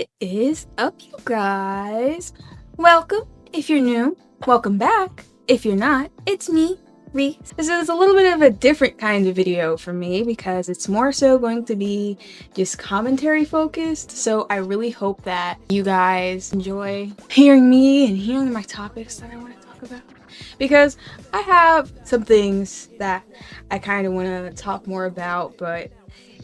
What is up, you guys? Welcome if you're new. Welcome back if you're not. It's me, Riis. This is a little bit of a different kind of video for me because it's more so going to be just commentary focused. So I really hope that you guys enjoy hearing me and hearing my topics that I want to talk about. Because I have some things that I kind of want to talk more about, but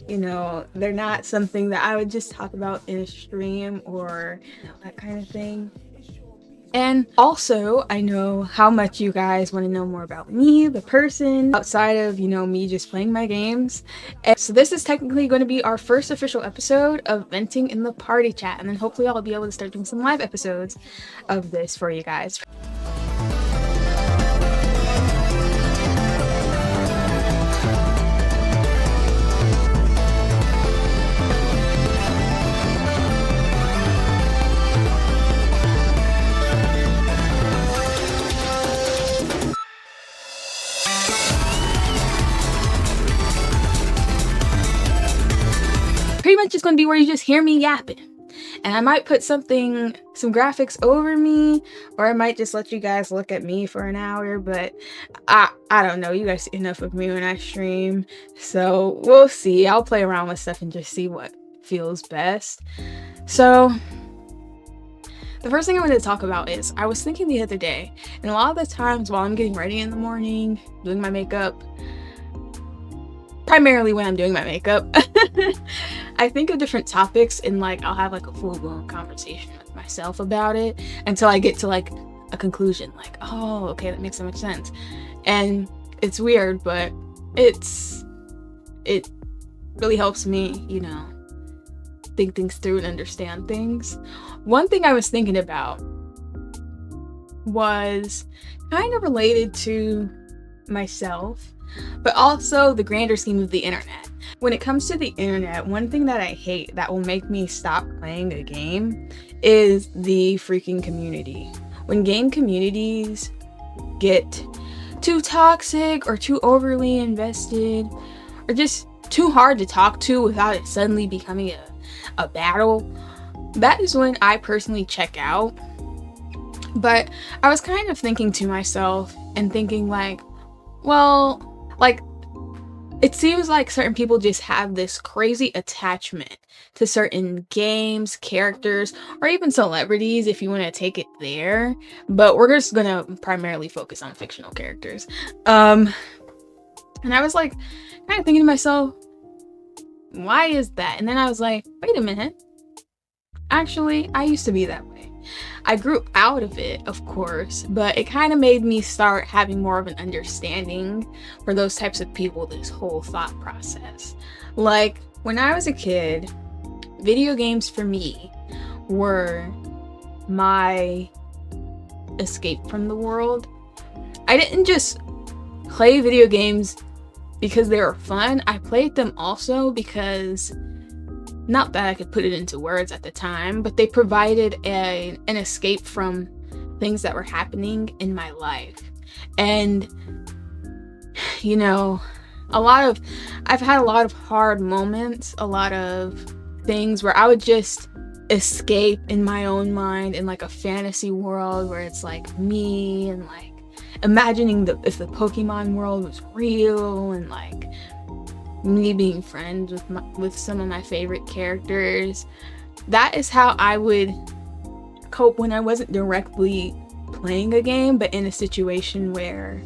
you know, they're not something that I would just talk about in a stream or that kind of thing. And also, I know how much you guys want to know more about me, the person, outside of, me just playing my games. And so this is technically going to be our first official episode of venting in the party chat. And then hopefully I'll be able to start doing some live episodes of this for you guys. Pretty much it's going to be where you just hear me yapping, and I might put some graphics over me, or I might just let you guys look at me for an hour, but I don't know, you guys see enough of me when I stream, so we'll see. I'll play around with stuff and just see what feels best. So the first thing I wanted to talk about is I was thinking the other day, and a lot of the times while I'm getting ready in the morning, doing my makeup, primarily when I'm doing my makeup, I think of different topics and I'll have a full-blown conversation with myself about it until I get to a conclusion, oh, okay, that makes so much sense. And it's weird, but it really helps me, think things through and understand things. One thing I was thinking about was kind of related to myself, but also the grander scheme of the internet. When it comes to the internet, one thing that I hate that will make me stop playing a game is the freaking community. When game communities get too toxic or too overly invested or just too hard to talk to without it suddenly becoming a battle, that is when I personally check out. But I was kind of thinking to myself and thinking it seems like certain people just have this crazy attachment to certain games, characters, or even celebrities if you want to take it there. But we're just gonna primarily focus on fictional characters. And I was kind of thinking to myself, why is that? And then I was like, wait a minute. Actually, I used to be that way. I grew out of it, of course, but it kind of made me start having more of an understanding for those types of people, this whole thought process. When I was a kid, video games for me were my escape from the world. I didn't just play video games because they were fun. I played them also because, not that I could put it into words at the time, but they provided an escape from things that were happening in my life. And, I've had a lot of hard moments, a lot of things where I would just escape in my own mind in a fantasy world where it's me and imagining if the Pokemon world was real and me being friends with some of my favorite characters. That is how I would cope when I wasn't directly playing a game, but in a situation where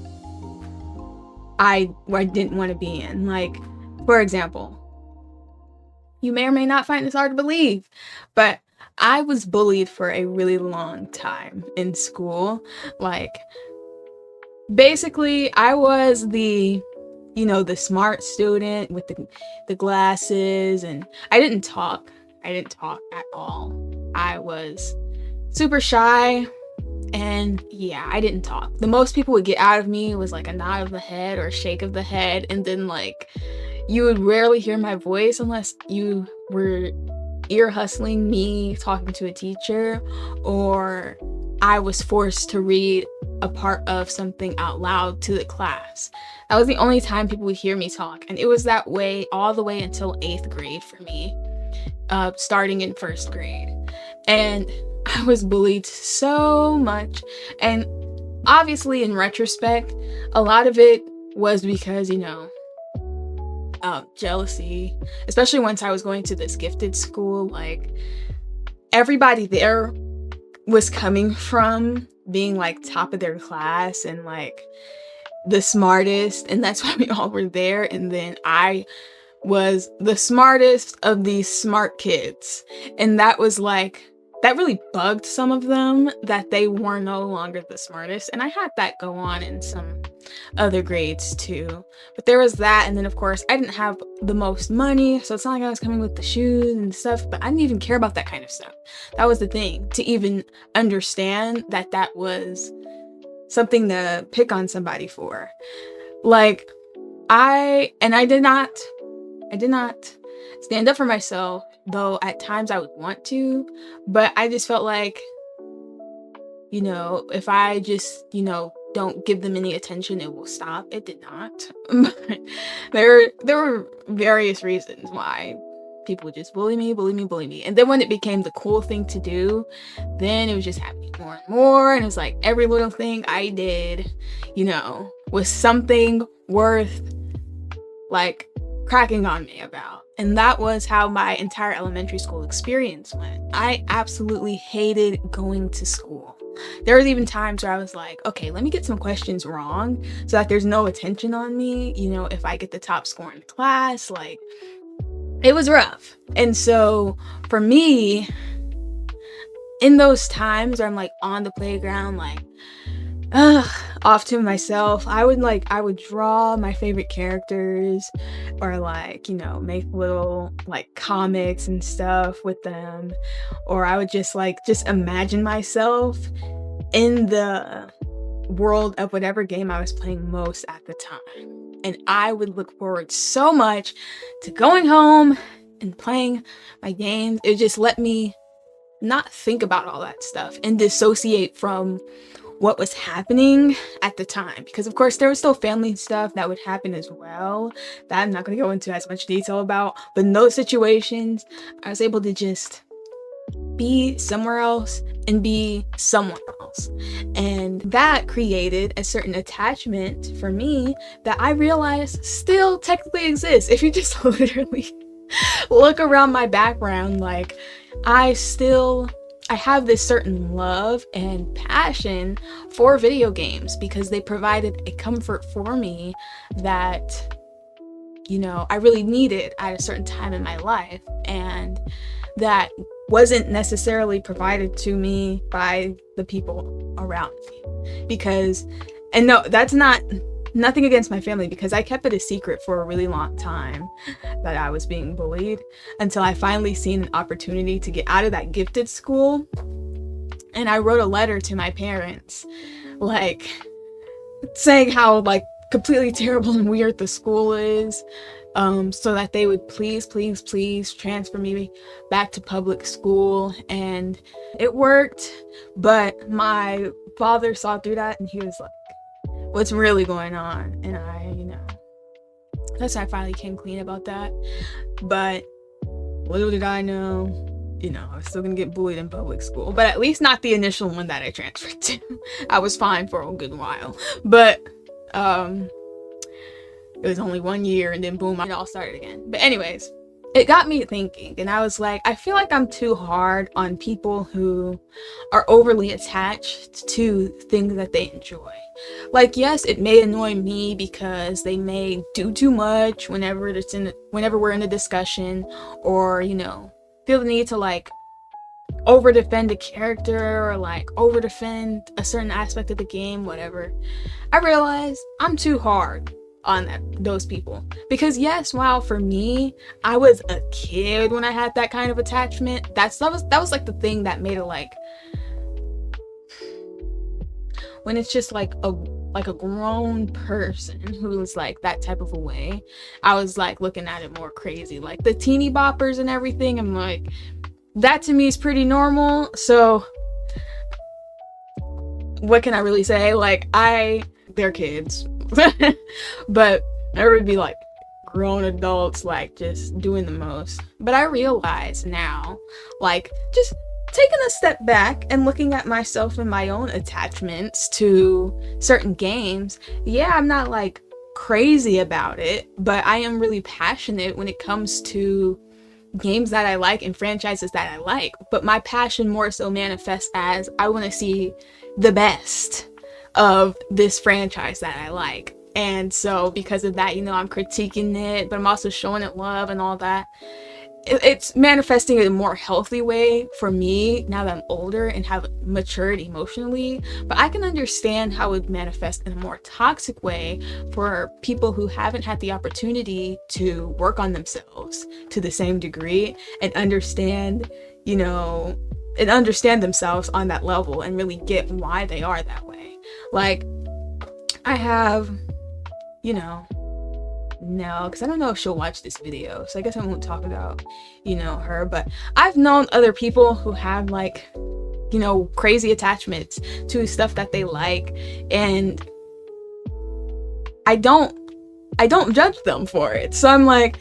I didn't want to be in. For example, you may or may not find this hard to believe, but I was bullied for a really long time in school. Basically, I was the smart student with the glasses, and I didn't talk at all. I was super shy, and yeah, I didn't talk. The most people would get out of me was a nod of the head or a shake of the head, and then you would rarely hear my voice unless you were ear hustling me talking to a teacher, or I was forced to read a part of something out loud to the class. That was the only time people would hear me talk, and it was that way all the way until 8th grade for me, starting in 1st grade. And I was bullied so much. And obviously, in retrospect, a lot of it was because, jealousy, especially once I was going to this gifted school. Like, everybody there was coming from being like top of their class and like the smartest, and that's why we all were there. And then I was the smartest of these smart kids, and that really bugged some of them, that they were no longer the smartest. And I had that go on in some other grades too, but there was that. And then of course I didn't have the most money, so it's not like I was coming with the shoes and stuff, but I didn't even care about that kind of stuff. That was the thing, to even understand that that was something to pick on somebody for. Like, I did not stand up for myself, though at times I would want to, but I just felt like, if I just, don't give them any attention, it will stop. It did not. But there were various reasons why people would just bully me. And then when it became the cool thing to do, then it was just happening more and more. And it was like every little thing I did, was something worth like cracking on me about. And that was how my entire elementary school experience went. I absolutely hated going to school. There was even times where I was like, okay, let me get some questions wrong so that there's no attention on me, if I get the top score in class. Like, it was rough. And so for me, in those times where I'm like on the playground, like, off to myself, I would draw my favorite characters, or like, make little like comics and stuff with them, or I would just imagine myself in the world of whatever game I was playing most at the time. And I would look forward so much to going home and playing my games. It just let me not think about all that stuff and dissociate from what was happening at the time, because of course there was still family stuff that would happen as well that I'm not going to go into as much detail about. But in those situations, I was able to just be somewhere else and be someone else, and that created a certain attachment for me that I realized still technically exists. If you just literally look around my background, like, I have this certain love and passion for video games because they provided a comfort for me that, I really needed at a certain time in my life, and that wasn't necessarily provided to me by the people around me. And no, that's nothing against my family, because I kept it a secret for a really long time that I was being bullied, until I finally seen an opportunity to get out of that gifted school. And I wrote a letter to my parents, like, saying how like completely terrible and weird the school is, so that they would please transfer me back to public school. And it worked, but my father saw through that, and he was like, what's really going on? And that's when I finally came clean about that. But little did I know, I was still gonna get bullied in public school, but at least not the initial one that I transferred to. I was fine for a good while, but it was only 1 year, and then boom, it all started again. But anyways, it got me thinking, and I was like, I feel like I'm too hard on people who are overly attached to things that they enjoy. Like, yes, it may annoy me because they may do too much whenever we're in a discussion, or, feel the need to like over defend a character, or like over defend a certain aspect of the game, whatever. I realize I'm too hard on those people, because yes, while for me, I was a kid when I had that kind of attachment, that was like the thing that made it like, when it's just like a grown person who's like that type of a way, I was like looking at it more crazy, like the teeny boppers and everything. I'm like, that to me is pretty normal. So what can I really say? Like, they're kids. But there would be like grown adults like just doing the most. But I realize now, like, just taking a step back and looking at myself and my own attachments to certain games, yeah, I'm not like crazy about it, but I am really passionate when it comes to games that I like and franchises that I like. But my passion more so manifests as I want to see the best of this franchise that I like. And so because of that, I'm critiquing it, but I'm also showing it love and all that. It's manifesting in a more healthy way for me now that I'm older and have matured emotionally. But I can understand how it would manifest in a more toxic way for people who haven't had the opportunity to work on themselves to the same degree and understand themselves on that level and really get why they are that way. Like, I have, no, because I don't know if she'll watch this video, so I guess I won't talk about, her, but I've known other people who have like, crazy attachments to stuff that they like, and I don't judge them for it. So I'm like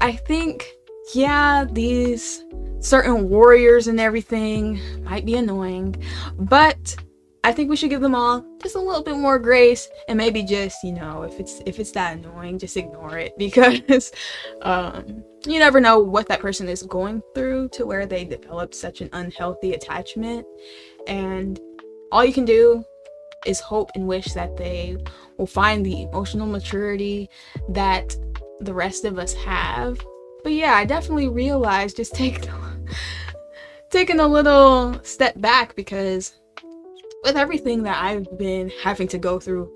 I think, yeah, these certain warriors and everything might be annoying, but I think we should give them all just a little bit more grace, and maybe just, if it's that annoying, just ignore it, because you never know what that person is going through to where they developed such an unhealthy attachment. And all you can do is hope and wish that they will find the emotional maturity that the rest of us have. But yeah, I definitely realized just taking a little step back, because with everything that I've been having to go through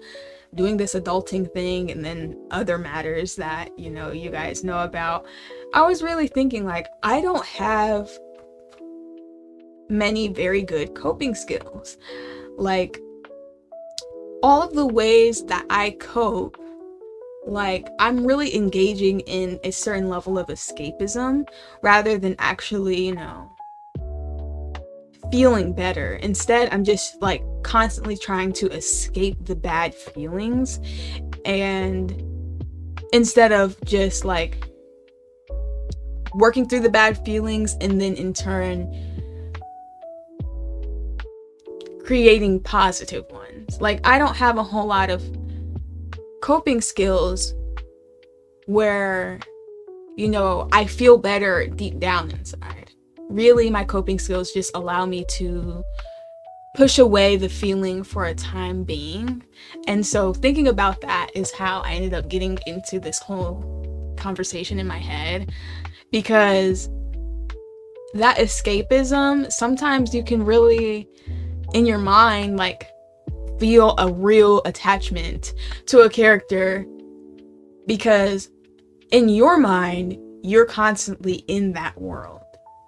doing this adulting thing, and then other matters that, you guys know about, I was really thinking like, I don't have many very good coping skills. Like, all of the ways that I cope, like, I'm really engaging in a certain level of escapism rather than actually, feeling better. Instead, I'm just like constantly trying to escape the bad feelings, and instead of just like working through the bad feelings and then in turn creating positive ones. Like, I don't have a whole lot of coping skills where, I feel better deep down inside. Really, my coping skills just allow me to push away the feeling for a time being. And so thinking about that is how I ended up getting into this whole conversation in my head, because that escapism, sometimes you can really, in your mind, like, feel a real attachment to a character, because in your mind, you're constantly in that world.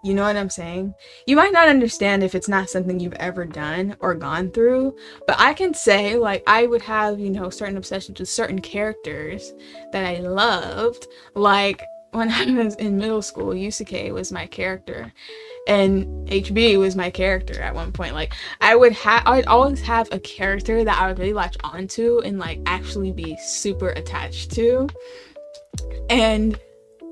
You know what I'm saying? You might not understand if it's not something you've ever done or gone through, but I can say, like, I would have, certain obsessions with certain characters that I loved. Like, when I was in middle school, Yusuke was my character, and HB was my character at one point. Like, I would always have a character that I would really latch onto and, like, actually be super attached to. And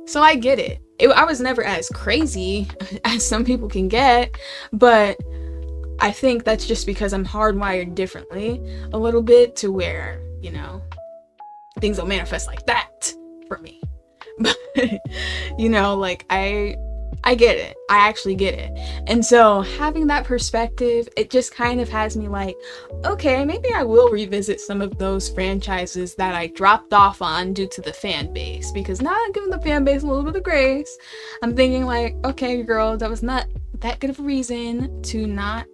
so I get it. I was never as crazy as some people can get, but I think that's just because I'm hardwired differently a little bit, to where, things don't manifest like that for me. But, like, I get it. I actually get it. And so having that perspective, it just kind of has me like, okay, maybe I will revisit some of those franchises that I dropped off on due to the fan base, because now I'm giving the fan base a little bit of grace. I'm thinking like, okay, girl, that was not that good of a reason to not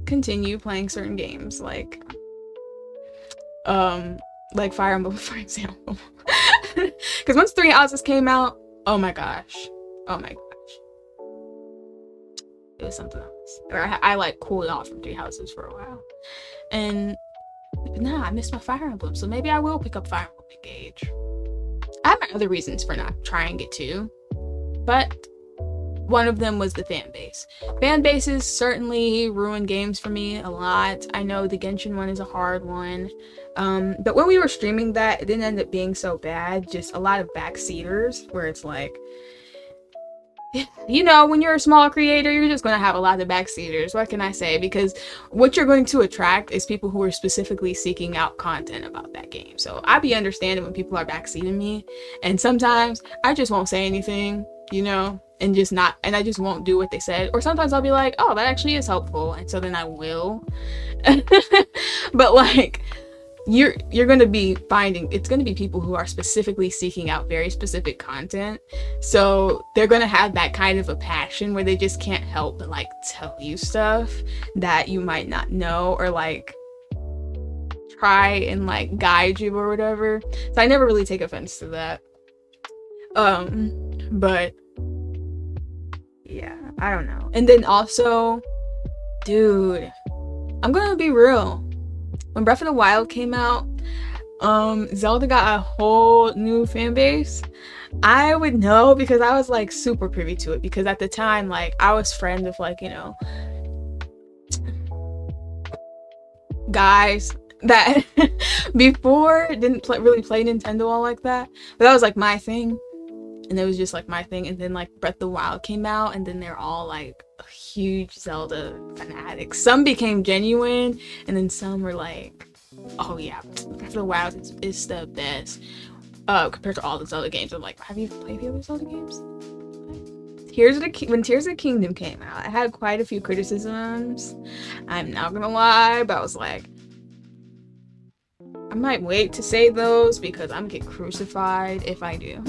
continue playing certain games, like Fire Emblem, for example. Because once Three Houses came out, oh my gosh, it was something else. Or I like cooled off from Three Houses for a while, and I missed my Fire Emblem, so maybe I will pick up Fire Emblem Engage. I have my other reasons for not trying it too, but one of them was the fan base. Fan bases certainly ruin games for me a lot. I know the Genshin one is a hard one, but when we were streaming that, it didn't end up being so bad. Just a lot of backseaters, where it's like, you know, when you're a small creator, you're just going to have a lot of backseaters. What can I say? Because what you're going to attract is people who are specifically seeking out content about that game. So I be understanding when people are backseating me, and sometimes I just won't say anything, you know, and just not, and I just won't do what they said. Or sometimes I'll be like, oh, that actually is helpful, and so then I will. But like, you're going to be finding, it's going to be people who are specifically seeking out very specific content, so they're going to have that kind of a passion where they just can't help but like tell you stuff that you might not know, or like try and like guide you or whatever. So I never really take offense to that. But yeah, I don't know. And then also, dude, I'm gonna be real, when Breath of the Wild came out, Zelda got a whole new fan base. I would know because I was like super privy to it, because at the time, like, I was friends with, like, you know, guys that before didn't really play Nintendo all like that, but that was like my thing, and it was just like my thing. And then like Breath of the Wild came out, and then they're all like huge Zelda fanatics. Some became genuine, and then some were like, oh yeah, Breath of the Wild is the best compared to all the Zelda games. I'm like, have you played the other Zelda games? When Tears of the Kingdom came out, I had quite a few criticisms. I'm not gonna lie, but I was like, I might wait to say those because I'm gonna get crucified if I do.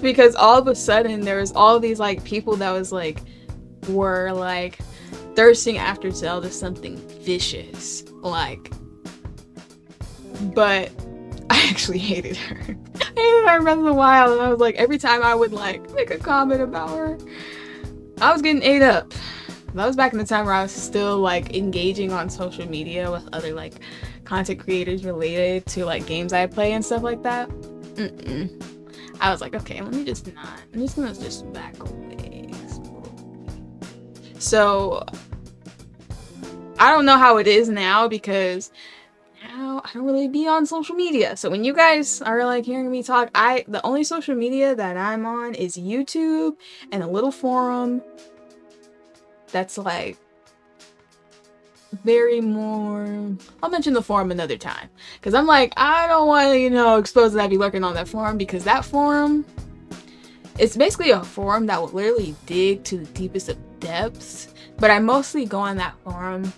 Because all of a sudden there was all these like people that was like, were like thirsting after Zelda something vicious, like, but I actually hated her. I hated her Breath of the Wild, and I was like, every time I would like make a comment about her, I was getting ate up. That was back in the time where I was still like engaging on social media with other like content creators related to like games I play and stuff like that. I was like, okay, let me just not. I'm just gonna just back away. So I don't know how it is now, because now I don't really be on social media. So when you guys are like hearing me talk, the only social media that I'm on is YouTube and a little forum that's like very more, I'll mention the forum another time, because I'm like, I don't want to, you know, expose that I be lurking on that forum, because that forum, it's basically a forum that will literally dig to the deepest of depths. But I mostly go on that forum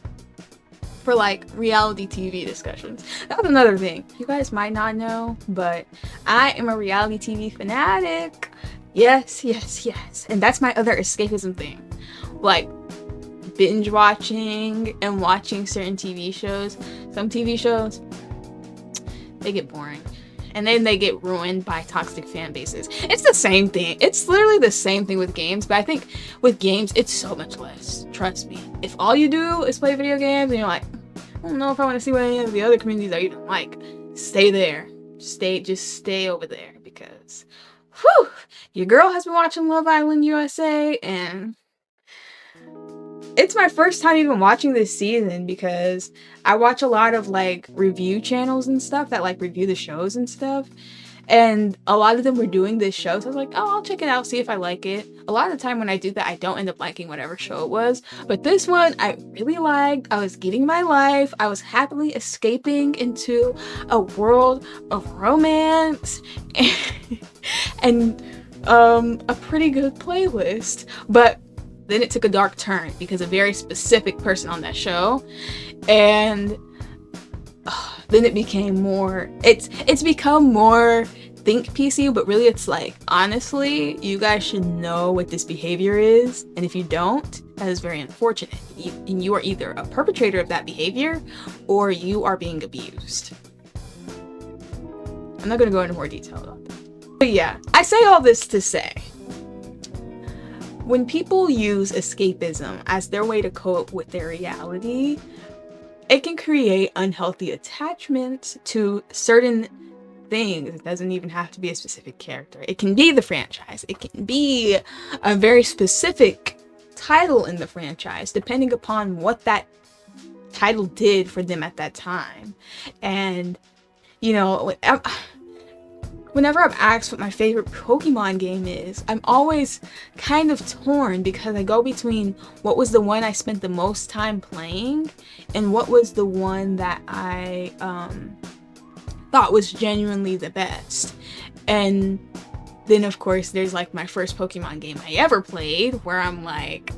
for like reality TV discussions. That's another thing you guys might not know, but I am a reality TV fanatic. Yes, and that's my other escapism thing, like binge watching and watching certain TV shows. Some TV shows, they get boring, and then they get ruined by toxic fan bases. It's the same thing. It's literally the same thing with games, but I think with games, it's so much less. Trust me. If all you do is play video games and you're like, I don't know if I want to see what any of the other communities are even like, stay there. Just stay over there, because whew, your girl has been watching Love Island USA, and it's my first time even watching this season, because I watch a lot of like review channels and stuff that like review the shows and stuff, and a lot of them were doing this show, so I was like, oh, I'll check it out, see if I like it. A lot of the time when I do that, I don't end up liking whatever show it was, but this one I really liked. I was getting my life. I was happily escaping into a world of romance and a pretty good playlist, but then it took a dark turn because a very specific person on that show, and then it became more, it's become more think PC, but really it's like, honestly, you guys should know what this behavior is, and if you don't, that is very unfortunate. And you are either a perpetrator of that behavior or you are being abused. I'm not going to go into more detail about that. But yeah, I say all this to say, when people use escapism as their way to cope with their reality, it can create unhealthy attachment to certain things. It doesn't even have to be a specific character. It can be the franchise. It can be a very specific title in the franchise, depending upon what that title did for them at that time. And, you know, Whenever I'm asked what my favorite Pokemon game is, I'm always kind of torn because I go between what was the one I spent the most time playing and what was the one that I thought was genuinely the best. And then of course there's like my first Pokemon game I ever played where I'm like,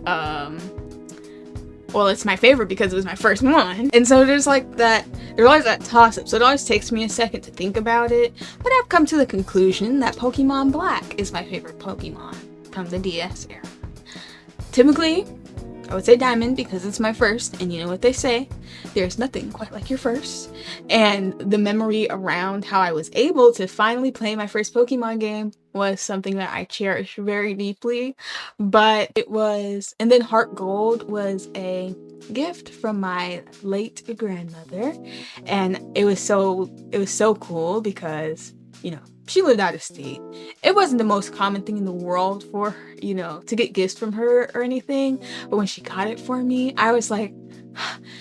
well, it's my favorite because it was my first one. And so there's always that toss-up. So it always takes me a second to think about it. But I've come to the conclusion that Pokemon Black is my favorite Pokemon from the DS era. Typically, I would say Diamond because it's my first, and you know what they say, there's nothing quite like your first. And the memory around how I was able to finally play my first Pokemon game was something that I cherish very deeply. But and then Heart Gold was a gift from my late grandmother, and it was so cool because, you know, she lived out of state. It wasn't the most common thing in the world for her, you know, to get gifts from her or anything. But when she got it for me, I was like,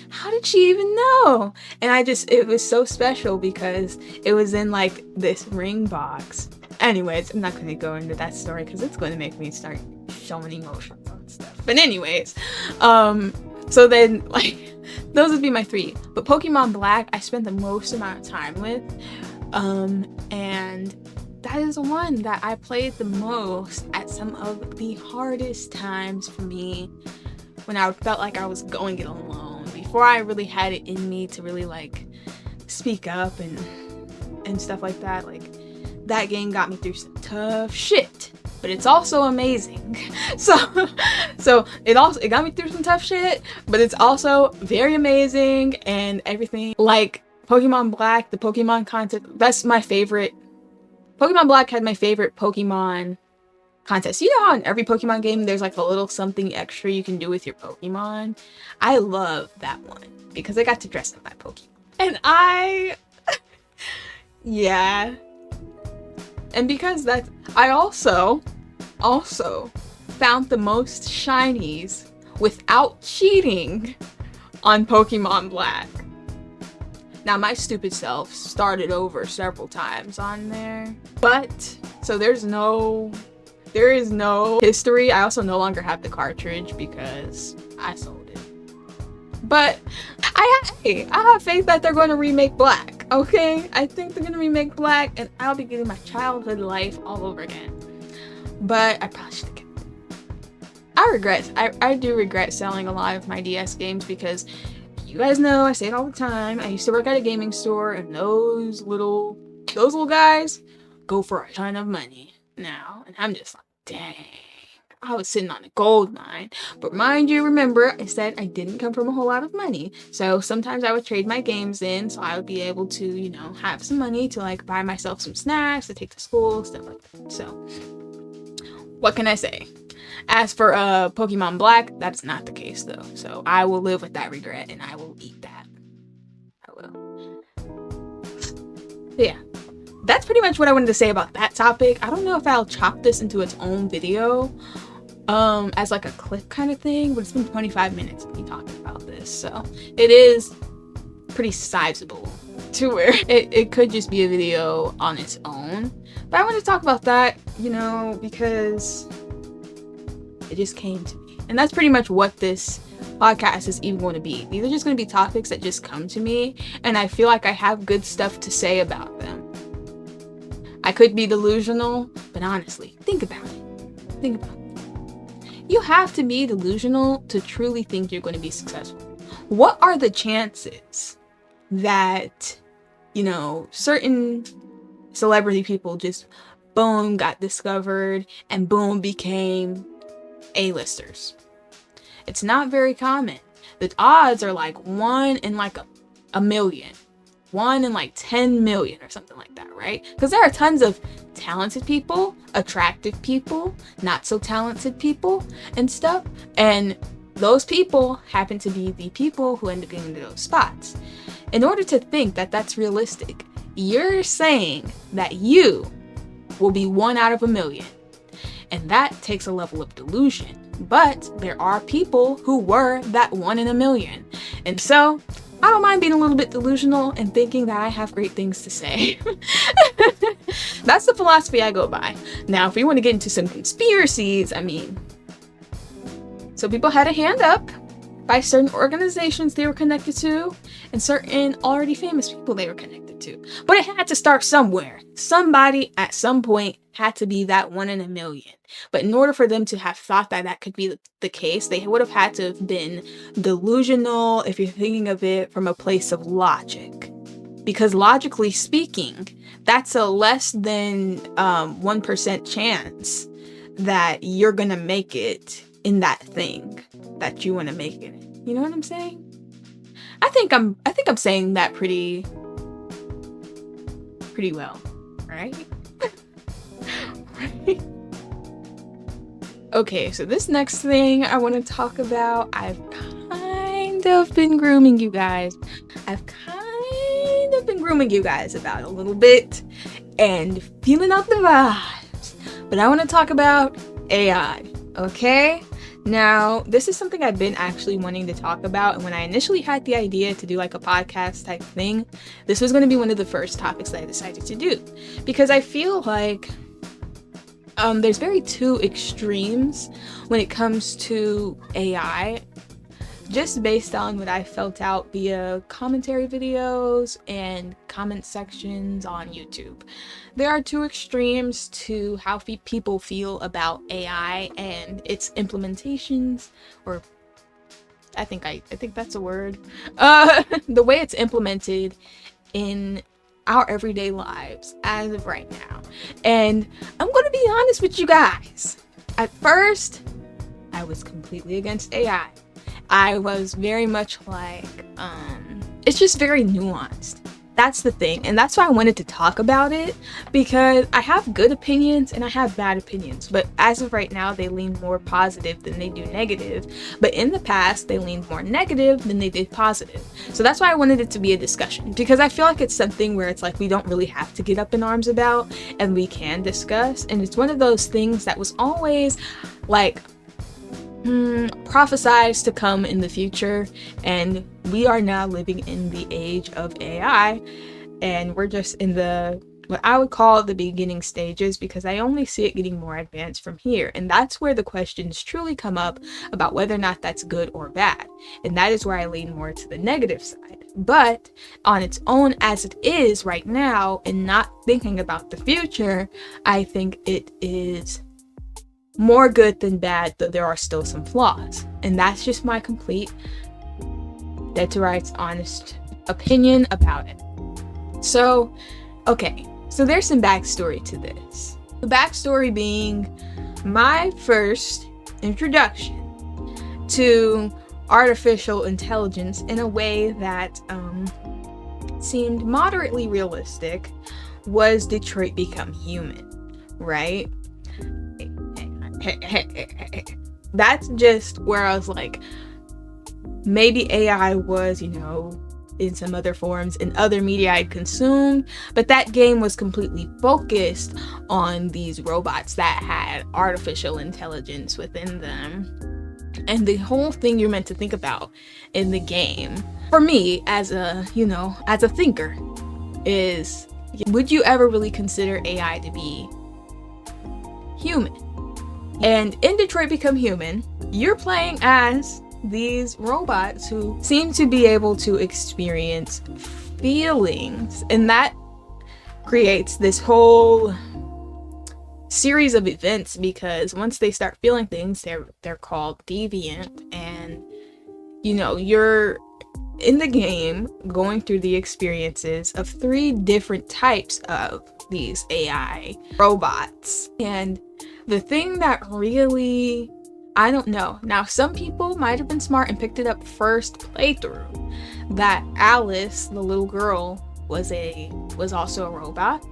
how did she even know? And it was so special because it was in like this ring box. Anyways, I'm not going to go into that story because it's going to make me start showing emotions and stuff. But anyways, so then like those would be my three. But Pokemon Black, I spent the most amount of time with. And that is the one that I played the most at some of the hardest times for me when I felt like I was going it alone, before I really had it in me to really like speak up and stuff like that. Like that game got me through some tough shit, but it's also amazing. So it got me through some tough shit, but it's also very amazing and everything. Like Pokemon Black, the Pokemon contest, that's my favorite. Pokemon Black had my favorite Pokemon contest. You know how in every Pokemon game there's like a little something extra you can do with your Pokemon? I love that one because I got to dress up my Pokemon. And yeah. And because I also found the most shinies without cheating on Pokemon Black. Now, my stupid self started over several times on there, but so there is no history. I also no longer have the cartridge because I sold it. But I have faith that they're going to remake Black, okay? I think they're going to remake Black and I'll be getting my childhood life all over again. But I probably should have kept it. I do regret selling a lot of my DS games because you guys know, I say it all the time, I used to work at a gaming store and those little guys go for a ton of money now. And I'm just like, dang, I was sitting on a gold mine. But mind you, remember, I said I didn't come from a whole lot of money. So sometimes I would trade my games in so I would be able to, you know, have some money to like buy myself some snacks to take to school, stuff like that. So what can I say? As for Pokemon Black, that's not the case though. So I will live with that regret and I will eat that. I will. So yeah, that's pretty much what I wanted to say about that topic. I don't know if I'll chop this into its own video as like a clip kind of thing, but it's been 25 minutes of me talking about this. So it is pretty sizable to where it could just be a video on its own. But I want to talk about that, you know, because it just came to me. And that's pretty much what this podcast is even going to be. These are just going to be topics that just come to me, and I feel like I have good stuff to say about them. I could be delusional, but honestly, think about it. You have to be delusional to truly think you're going to be successful. What are the chances that, you know, certain celebrity people just boom got discovered and boom became A-listers? It's not very common. The odds are like 1 in like a million, 1 in like 10 million or something like that, right? Because there are tons of talented people, attractive people, not so talented people and stuff, and those people happen to be the people who end up getting into those spots. In order to think that that's realistic, you're saying that you will be 1 out of a million. And that takes a level of delusion. But there are people who were that 1 in a million. And so I don't mind being a little bit delusional and thinking that I have great things to say. That's the philosophy I go by. Now, if we want to get into some conspiracies, I mean, so people had a hand up by certain organizations they were connected to and certain already famous people they were connected to. But it had to start somewhere. Somebody at some point had to be that 1 in a million. But in order for them to have thought that that could be the case, they would have had to have been delusional if you're thinking of it from a place of logic. Because logically speaking, that's a less than 1% chance that you're gonna make it in that thing that you want to make it. You know what I'm saying? I think I'm saying that pretty well, right? Right? Okay, so this next thing I want to talk about, I've kind of been grooming you guys. About a little bit and feeling out the vibes. But I want to talk about AI, okay? Now, this is something I've been actually wanting to talk about, and when I initially had the idea to do like a podcast type thing, this was going to be one of the first topics that I decided to do, because I feel like there's very two extremes when it comes to AI, just based on what I felt out via commentary videos and comment sections on YouTube. There are two extremes to how people feel about AI and its implementations, or I think that's a word. The way it's implemented in our everyday lives as of right now. And I'm going to be honest with you guys. At first, I was completely against AI. I was very much like, it's just very nuanced. That's the thing. And that's why I wanted to talk about it, because I have good opinions and I have bad opinions. But as of right now, they lean more positive than they do negative. But in the past, they leaned more negative than they did positive. So that's why I wanted it to be a discussion, because I feel like it's something where it's like we don't really have to get up in arms about, and we can discuss. And it's one of those things that was always like prophesized to come in the future, and we are now living in the age of AI, and we're just in the what I would call the beginning stages, because I only see it getting more advanced from here. And that's where the questions truly come up about whether or not that's good or bad, and that is where I lean more to the negative side. But on its own as it is right now, and not thinking about the future, I think it is more good than bad, though there are still some flaws. And that's just my complete, dead to rights, honest opinion about it. So, okay, so there's some backstory to this. The backstory being my first introduction to artificial intelligence in a way that seemed moderately realistic was Detroit Become Human, right? That's just where I was like, maybe AI was, in some other forms in other media I'd consumed, but that game was completely focused on these robots that had artificial intelligence within them. And the whole thing you're meant to think about in the game, for me as a thinker, is, would you ever really consider AI to be human? And in Detroit Become Human, you're playing as these robots who seem to be able to experience feelings, and that creates this whole series of events, because once they start feeling things, they're called deviant, and you're in the game going through the experiences of 3 different types of these AI robots. And the thing that really, I don't know. Now, some people might have been smart and picked it up first playthrough, that Alice, the little girl, was also a robot.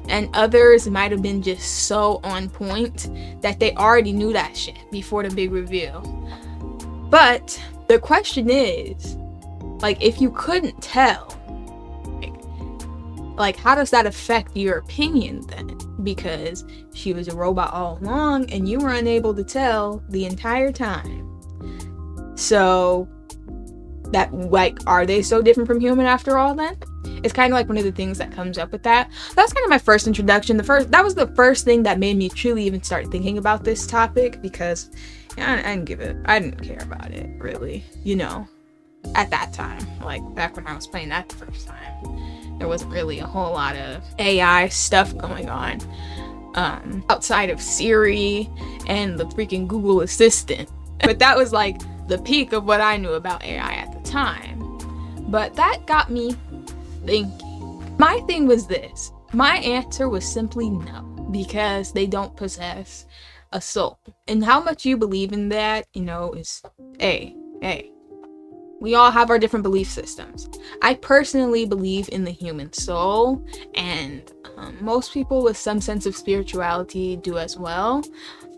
And others might have been just so on point that they already knew that shit before the big reveal. But the question is, like, if you couldn't tell, like how does that affect your opinion then? Because she was a robot all along and you were unable to tell the entire time. So that, like, are they so different from human after all then? It's kind of like one of the things that comes up with that. That's kind of my first introduction. That was the first thing that made me truly even start thinking about this topic, because I didn't care about it really, at that time. Like, back when I was playing that the first time, there wasn't really a whole lot of AI stuff going on outside of Siri and the freaking Google Assistant. But that was like the peak of what I knew about AI at the time. But that got me thinking. My thing was this. My answer was simply no, because they don't possess a soul. And how much you believe in that, is hey. We all have our different belief systems. I personally believe in the human soul, and most people with some sense of spirituality do as well.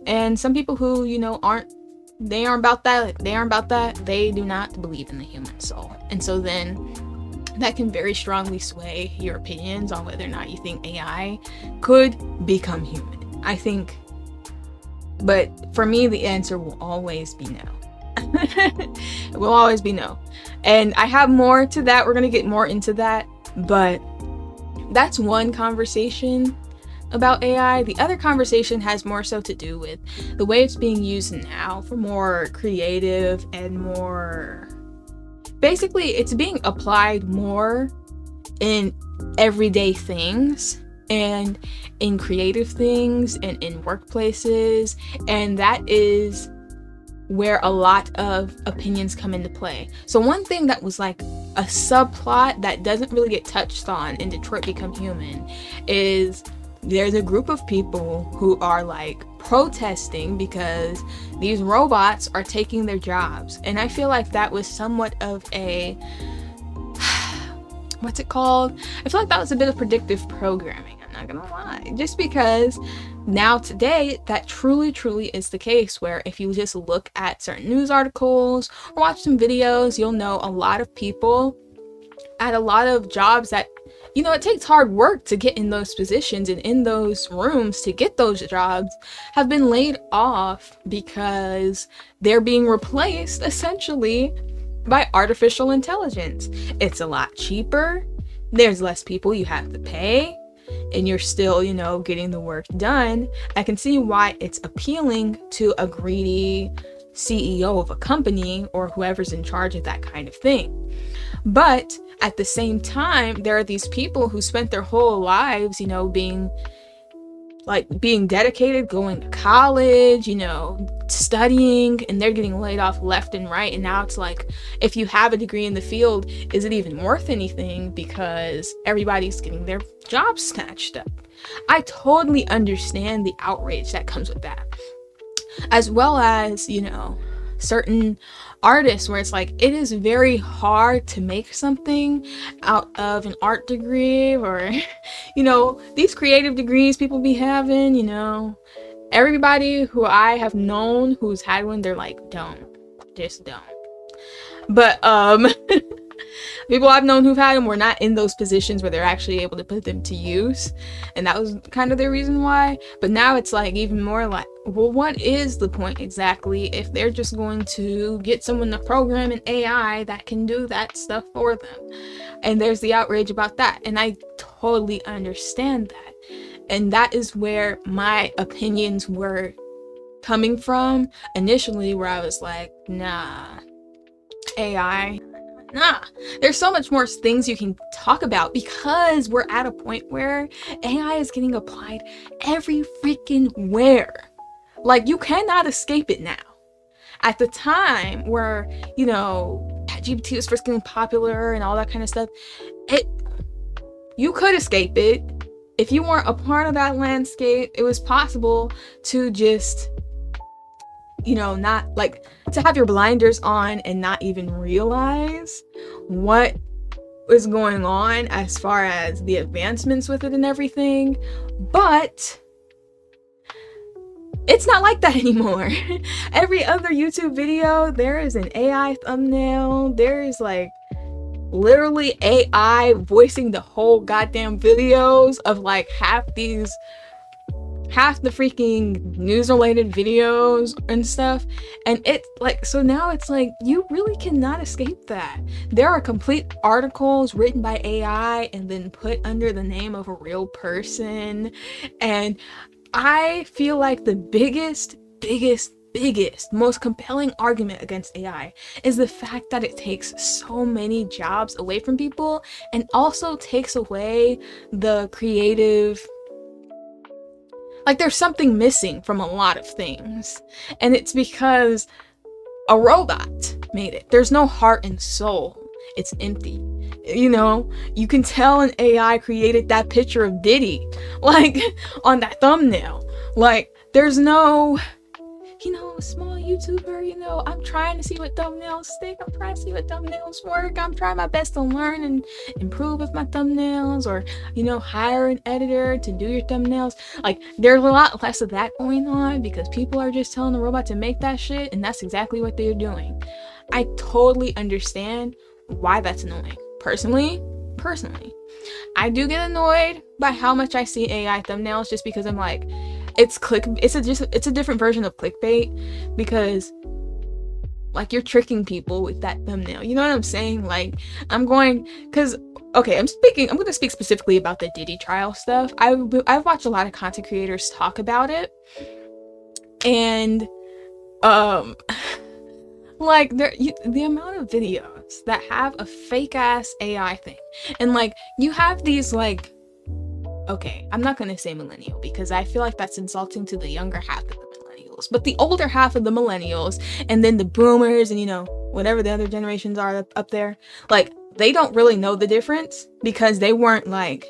And some people who, aren't about that, they do not believe in the human soul. And so then that can very strongly sway your opinions on whether or not you think AI could become human. I think, but for me, the answer will always be no. It will always be no. And I have more to that. We're going to get more into that. But that's one conversation about AI. The other conversation has more so to do with the way it's being used now for more creative and more... Basically, it's being applied more in everyday things and in creative things and in workplaces. And that is where a lot of opinions come into play. So one thing that was like a subplot that doesn't really get touched on in Detroit Become Human is there's a group of people who are like protesting because these robots are taking their jobs. And I feel like that was somewhat of a what's it called? I feel like that was a bit of predictive programming, I'm not gonna lie. Just because now today, that truly is the case, where if you just look at certain news articles or watch some videos, you'll know a lot of people at a lot of jobs that, it takes hard work to get in those positions and in those rooms to get those jobs, have been laid off because they're being replaced essentially by artificial intelligence. It's a lot cheaper. There's less people you have to pay. And you're still, getting the work done. I can see why it's appealing to a greedy CEO of a company or whoever's in charge of that kind of thing. But at the same time, there are these people who spent their whole lives, being dedicated, going to college, studying, and they're getting laid off left and right. And now it's like, if you have a degree in the field, is it even worth anything, because everybody's getting their jobs snatched up? I totally understand the outrage that comes with that, as well as, certain artists where it's like, it is very hard to make something out of an art degree or these creative degrees people be having. Everybody who I have known who's had one, they're like, don't. But people I've known who've had them were not in those positions where they're actually able to put them to use, and that was kind of their reason why. But now it's like even more like, well, what is the point exactly if they're just going to get someone to program an AI that can do that stuff for them? And there's the outrage about that, and I totally understand that. And that is where my opinions were coming from initially, where I was like, nah, AI, nah. There's so much more things you can talk about, because we're at a point where AI is getting applied every freaking where. Like, you cannot escape it now. At the time where, ChatGPT was first getting popular and all that kind of stuff, you could escape it. If you weren't a part of that landscape, it was possible to just, not like to have your blinders on and not even realize what was going on as far as the advancements with it and everything. But it's not like that anymore. Every other YouTube video, there is an AI thumbnail. There is like literally AI voicing the whole goddamn videos of like half half the freaking news related videos and stuff. And it's like, so now it's like, you really cannot escape that. There are complete articles written by AI and then put under the name of a real person. And I feel like the biggest, most compelling argument against AI is the fact that it takes so many jobs away from people and also takes away the creative. Like, there's something missing from a lot of things, and it's because a robot made it. There's no heart and soul. It's empty. You know, you can tell an AI created that picture of Diddy, like, on that thumbnail. Like, there's no, a small YouTuber, I'm trying to see what thumbnails stick. I'm trying to see what thumbnails work. I'm trying my best to learn and improve with my thumbnails, or, hire an editor to do your thumbnails. Like, there's a lot less of that going on because people are just telling the robot to make that shit, and that's exactly what they're doing. I totally understand why that's annoying. Personally, I do get annoyed by how much I see AI thumbnails, just because I'm like, it's a different version of clickbait, because like, you're tricking people with that thumbnail. You know what I'm saying? Like, I'm going to speak specifically about the Diddy trial stuff. I've watched a lot of content creators talk about it, and like, the amount of videos that have a fake ass AI thing, and like, you have these, like, okay, I'm not gonna say millennial because I feel like that's insulting to the younger half of the millennials, but the older half of the millennials, and then the boomers, and whatever the other generations are up there, like, they don't really know the difference because they weren't, like,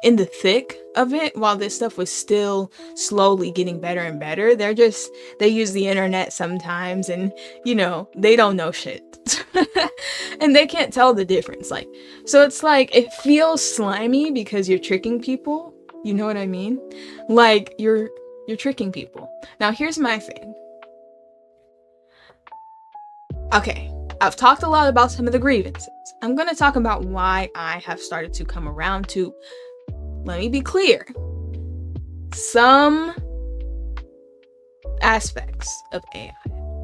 in the thick of it while this stuff was still slowly getting better and better. They use the internet sometimes, and they don't know shit. And they can't tell the difference. Like, so it's like, it feels slimy because you're tricking people. You know what I mean? Like, you're tricking people. Now, here's my thing. Okay, I've talked a lot about some of the grievances. I'm gonna talk about why I have started to come around to, let me be clear, some aspects of AI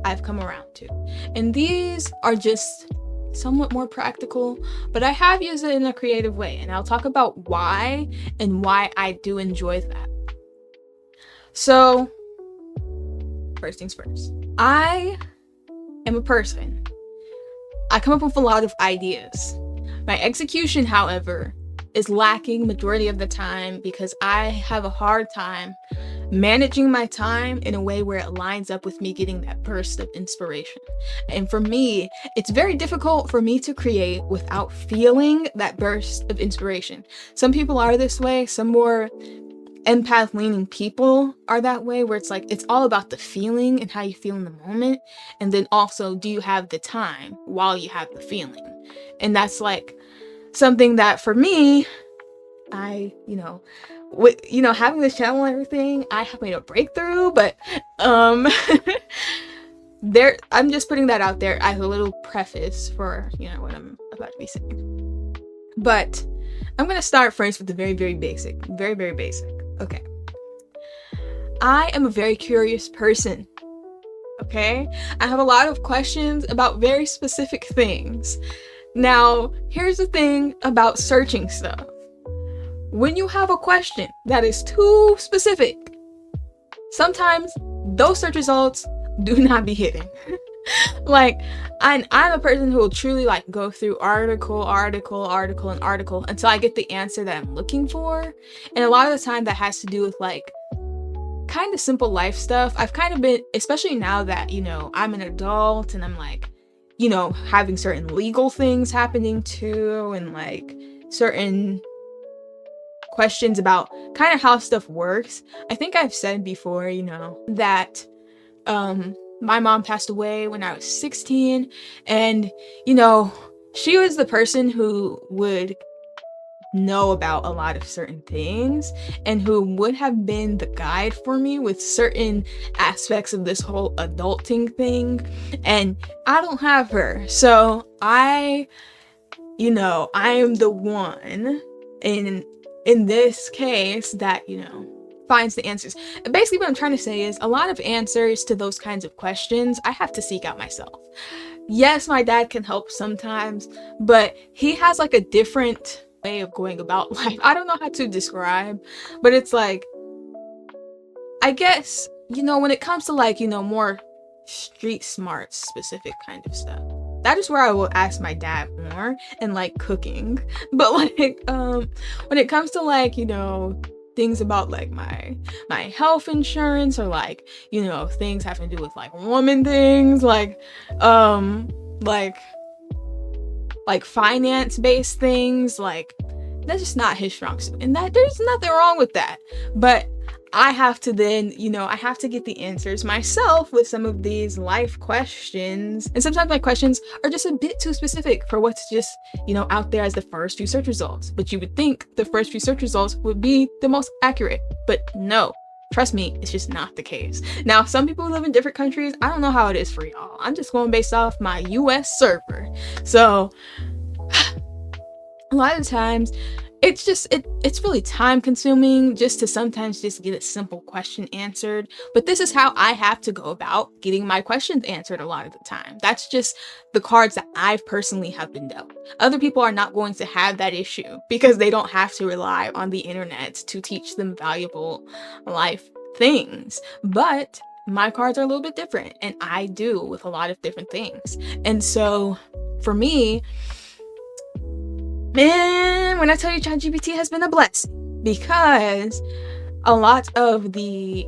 I've come around to. And these are just somewhat more practical, but I have used it in a creative way, and I'll talk about why and why I do enjoy that. So, first things first. I am a person. I come up with a lot of ideas. My execution, however, is lacking majority of the time because I have a hard time managing my time in a way where it lines up with me getting that burst of inspiration. And for me, it's very difficult for me to create without feeling that burst of inspiration. Some people are this way. Some more empath leaning people are that way, where it's like, it's all about the feeling and how you feel in the moment. And then also, do you have the time while you have the feeling? And that's like something that for me, having this channel and everything, I have made a breakthrough, but I'm just putting that out there as a little preface for what I'm about to be saying. But I'm gonna start first with the very, very basic. Okay, I am a very curious person. Okay, I have a lot of questions about very specific things. Now, here's the thing about searching stuff. When you have a question that is too specific, sometimes those search results do not be hitting. Like, I'm a person who will truly like go through article until I get the answer that I'm looking for. And a lot of the time that has to do with like kind of simple life stuff. I've kind of been, especially now that, I'm an adult and I'm like, having certain legal things happening too, and like certain questions about kind of how stuff works. I think I've said before, that my mom passed away when I was 16, and she was the person who would know about a lot of certain things and who would have been the guide for me with certain aspects of this whole adulting thing, and I don't have her. So I am the one in this case that finds the answers. And basically what I'm trying to say is a lot of answers to those kinds of questions I have to seek out myself. Yes, my dad can help sometimes, but he has like a different way of going about life. I don't know how to describe, but it's like, I guess, when it comes to like, more street smart specific kind of stuff, that is where I will ask my dad more, and like cooking. But like when it comes to like, things about like my health insurance, or like, things having to do with like woman things, like like finance based things, like that's just not his strong suit, and that there's nothing wrong with that. But I have to then, I have to get the answers myself with some of these life questions. And sometimes my questions are just a bit too specific for what's just, out there as the first few search results. But you would think the first few search results would be the most accurate. But no, trust me, it's just not the case. Now, some people live in different countries. I don't know how it is for y'all. I'm just going based off my US server. So a lot of times, it's just it's really time consuming just to sometimes just get a simple question answered. But this is how I have to go about getting my questions answered a lot of the time. That's just the cards that I've personally have been dealt. Other people are not going to have that issue because they don't have to rely on the internet to teach them valuable life things. But my cards are a little bit different, and I do with a lot of different things. And so for me, man, when I tell you ChatGPT has been a blessing, because a lot of the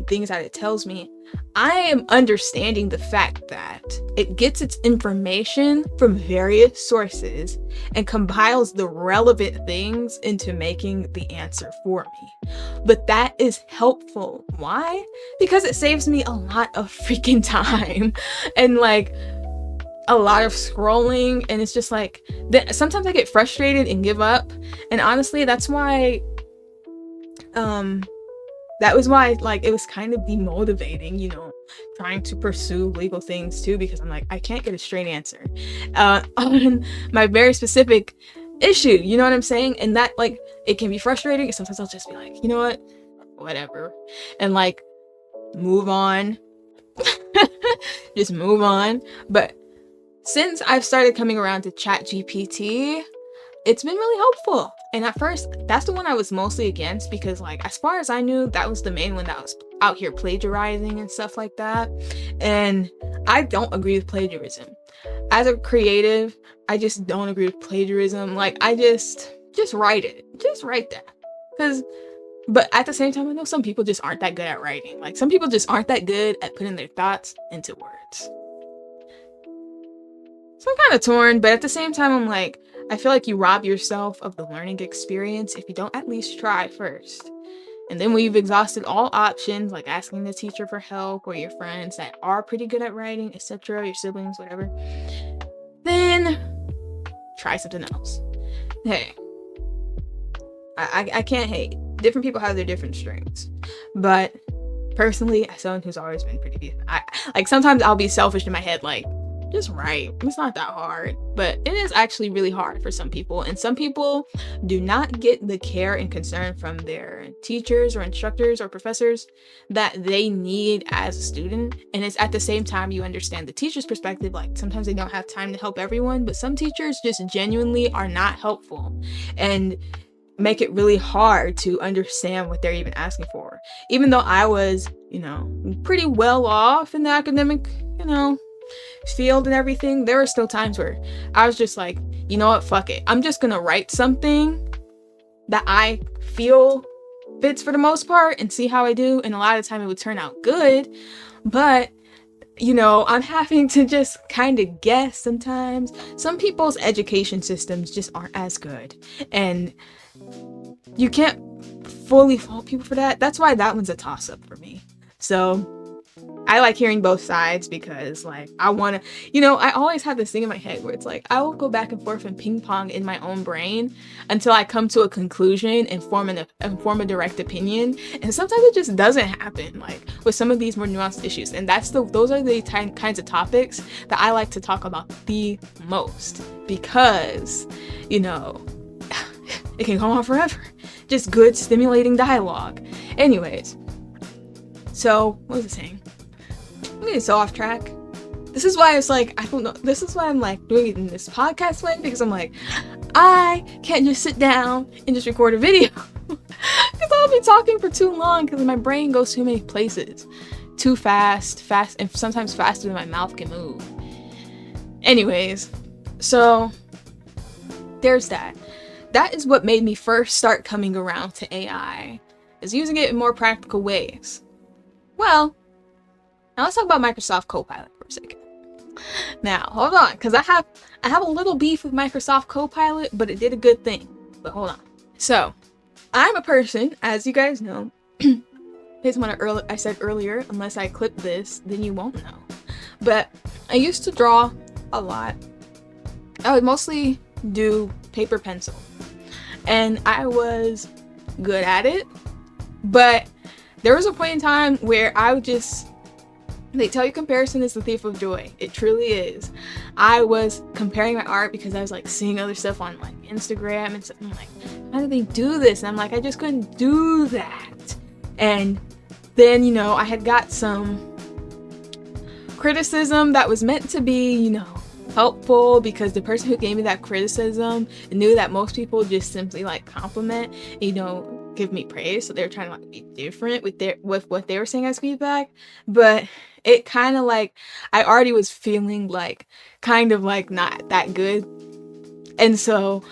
things that it tells me, I am understanding the fact that it gets its information from various sources and compiles the relevant things into making the answer for me. But that is helpful. Why? Because it saves me a lot of freaking time and like a lot of scrolling, and it's just like sometimes I get frustrated and give up. And honestly, that's why that was why like it was kind of demotivating, trying to pursue legal things too, because I'm like, I can't get a straight answer on my very specific issue, you know what I'm saying? And that, like, it can be frustrating, and sometimes I'll just be like, you know what, whatever, and like move on. Just move on. But since I've started coming around to ChatGPT, it's been really helpful. And at first, that's the one I was mostly against, because like, as far as I knew, that was the main one that was out here plagiarizing and stuff like that. And I don't agree with plagiarism. As a creative, I just don't agree with plagiarism. Like, I just write it. Just write that. But at the same time, I know some people just aren't that good at writing. Like, some people just aren't that good at putting their thoughts into words. So I'm kind of torn, but at the same time, I'm like, I feel like you rob yourself of the learning experience if you don't at least try first. And then when you've exhausted all options, like asking the teacher for help or your friends that are pretty good at writing, etc., your siblings, whatever, then try something else. Hey, I can't hate. Different people have their different strengths. But personally, as someone who's always been pretty decent, like sometimes I'll be selfish in my head, like, just write. It's not that hard, but it is actually really hard for some people. And some people do not get the care and concern from their teachers or instructors or professors that they need as a student. And it's at the same time, you understand the teacher's perspective. Like, sometimes they don't have time to help everyone, but some teachers just genuinely are not helpful and make it really hard to understand what they're even asking for. Even though I was, pretty well off in the academic, field and everything, there were still times where I was just like, you know what, fuck it. I'm just gonna write something that I feel fits for the most part and see how I do. And a lot of the time it would turn out good, but I'm having to just kind of guess sometimes. Some people's education systems just aren't as good, and you can't fully fault people for that. That's why that one's a toss-up for me. So I like hearing both sides, because like, I want to, I always have this thing in my head where it's like, I will go back and forth and ping pong in my own brain until I come to a conclusion and form a direct opinion. And sometimes it just doesn't happen, like with some of these more nuanced issues. And those are the kinds of topics that I like to talk about the most, because, it can go on forever. just good stimulating dialogue. Anyways, so what was I saying? I'm getting so off track. This is why it's like, I don't know, this is why I'm like doing it in this podcast way, because I'm like, I can't just sit down and just record a video because I'll be talking for too long because my brain goes too many places too fast, and sometimes faster than my mouth can move. Anyways, so there's that. That is what made me first start coming around to AI, is using it in more practical ways. Well, now let's talk about Microsoft Copilot for a second. Now, hold on, because I have a little beef with Microsoft Copilot, but it did a good thing. But hold on. So, I'm a person, as you guys know, it's what I said earlier, unless I clip this, then you won't know. But I used to draw a lot. I would mostly do paper pencil. And I was good at it. But there was a point in time where I would just... They tell you comparison is the thief of joy. It truly is. I was comparing my art because I was like seeing other stuff on like Instagram and stuff. I'm like, how do they do this? And I'm like, I just couldn't do that. And then, you know, I had got some criticism that was meant to be, you know, helpful, because the person who gave me that criticism knew that most people just simply like compliment, you know, give me praise. So they were trying to like be different with what they were saying as feedback. But it kind of like, I already was feeling like kind of like not that good. And so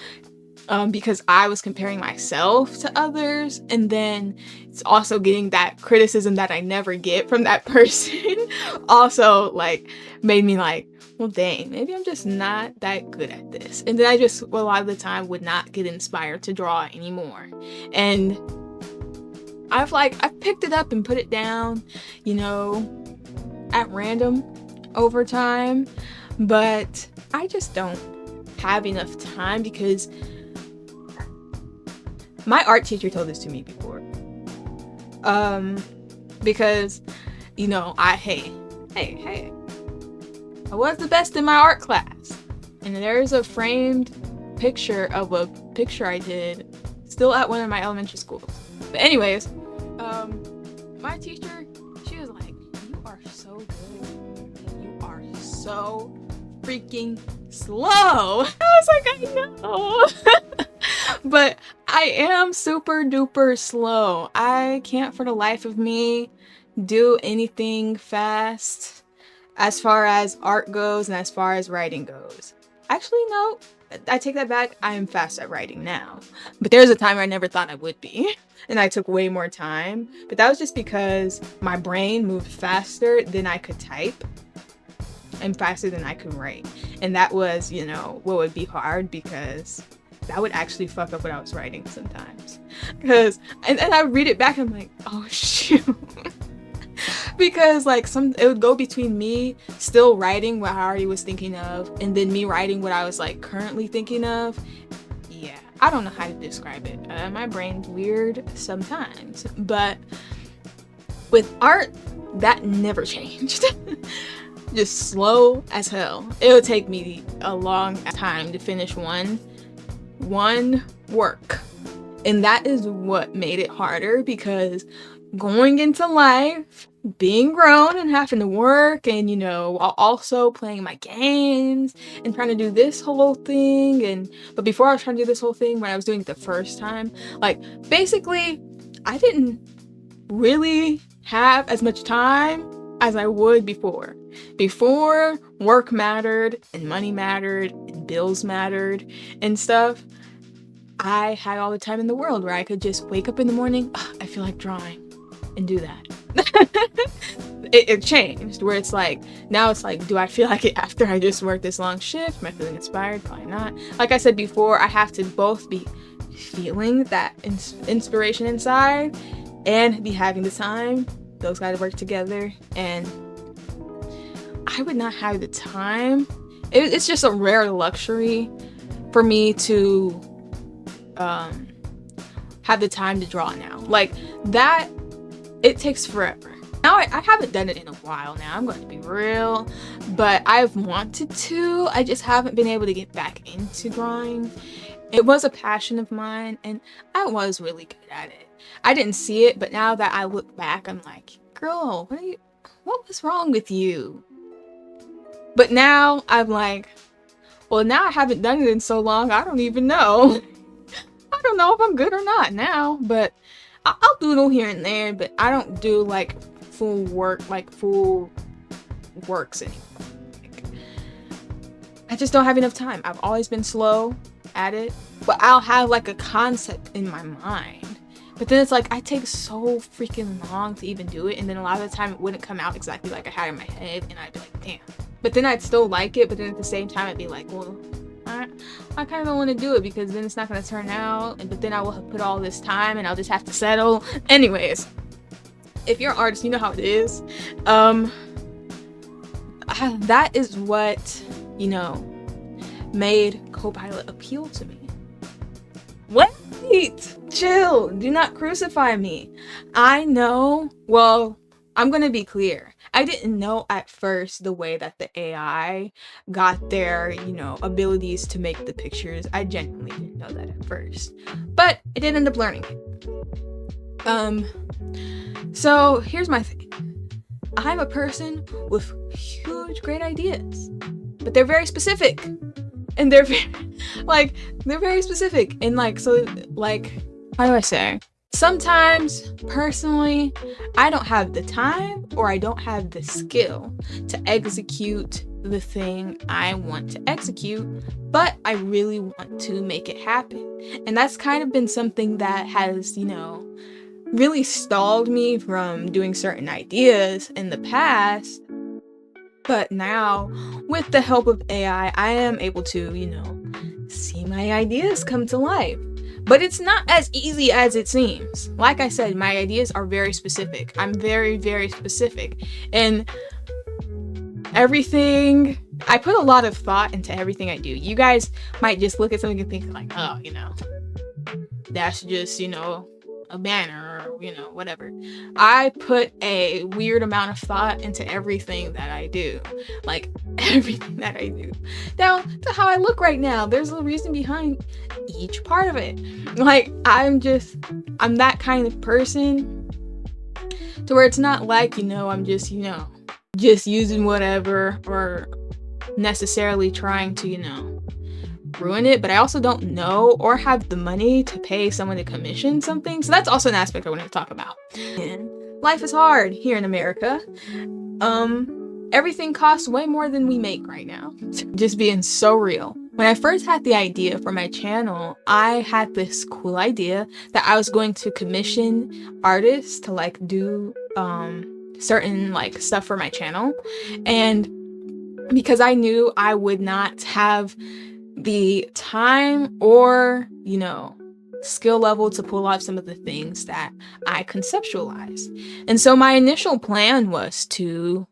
because I was comparing myself to others, and then it's also getting that criticism that I never get from that person also like made me like, well, dang, maybe I'm just not that good at this. And then I just, a lot of the time, would not get inspired to draw anymore. And I've picked it up and put it down, you know, at random over time. But I just don't have enough time, because my art teacher told this to me before. Because, you know, hey. I was the best in my art class, and there's a framed picture of a picture I did still at one of my elementary schools. But anyways, my teacher, she was like, you are so good, you are so freaking slow. I was like, I know. But I am super duper slow. I can't for the life of me do anything fast as far as art goes and as far as writing goes. Actually, no, I take that back. I am fast at writing now. But there's a time where I never thought I would be. And I took way more time. But that was just because my brain moved faster than I could type and faster than I could write. And that was, you know, what would be hard, because that would actually fuck up what I was writing sometimes. And I would read it back and I'm like, oh shoot. Because like it would go between me still writing what I already was thinking of, and then me writing what I was like currently thinking of. Yeah, I don't know how to describe it. My brain's weird sometimes, but with art, that never changed. Just slow as hell. It would take me a long time to finish one work, and that is what made it harder, because going into life, being grown and having to work, and, you know, while also playing my games and trying to do this whole thing. But before I was trying to do this whole thing, when I was doing it the first time, like, basically, I didn't really have as much time as I would before. Before, work mattered, and money mattered, and bills mattered, and stuff. I had all the time in the world where I could just wake up in the morning, I feel like drawing, and do that. It changed, where it's like, now it's like, do I feel like it after I just worked this long shift? Am I feeling inspired? Probably not. Like I said before, I have to both be feeling that inspiration inside and be having the time. Those gotta work together, and I would not have the time. It's just a rare luxury for me to have the time to draw now. Like that, it takes forever. Now I haven't done it in a while now, I'm going to be real, but I've wanted to. I just haven't been able to get back into drawing. It was a passion of mine, and I was really good at it. I didn't see it, but now that I look back, I'm like, girl, what was wrong with you? But now I'm like, well, now I haven't done it in so long, I don't even know. I don't know if I'm good or not now, but I'll doodle here and there, but I don't do like full works anymore. Like, I just don't have enough time. I've always been slow at it, but I'll have like a concept in my mind. But then it's like I take so freaking long to even do it, and then a lot of the time it wouldn't come out exactly like I had in my head, and I'd be like, damn. But then I'd still like it, but then at the same time I'd be like, well, I kind of don't want to do it because then it's not going to turn out, but then I will have put all this time and I'll just have to settle. Anyways, if you're an artist, you know how it is. That is what, made Copilot appeal to me. Wait, chill, do not crucify me. I know, well, I'm going to be clear. I didn't know at first the way that the AI got their, abilities to make the pictures. I genuinely didn't know that at first, but I did end up learning it. So here's my thing. I'm a person with huge, great ideas, but they're very specific, and they're very specific, and how do I say? Sometimes, personally, I don't have the time or I don't have the skill to execute the thing I want to execute, but I really want to make it happen. And that's kind of been something that has, really stalled me from doing certain ideas in the past. But now, with the help of AI, I am able to, see my ideas come to life. But it's not as easy as it seems. Like I said, my ideas are very specific. I'm very, very specific. And everything, I put a lot of thought into everything I do. You guys might just look at something and think like, oh, that's just, a banner or, whatever. I put a weird amount of thought into everything that I do. Like, everything that I do. Down to how I look right now. There's a reason behind each part of it. Like, I'm that kind of person to where it's not like, I'm just using whatever or necessarily trying to, ruin it, but I also don't know or have the money to pay someone to commission something. So that's also an aspect I want to talk about. And life is hard here in America. Everything costs way more than we make right now. Just being so real. When I first had the idea for my channel, I had this cool idea that I was going to commission artists to do certain stuff for my channel. And because I knew I would not have the time or, skill level to pull off some of the things that I conceptualized. And so my initial plan was to,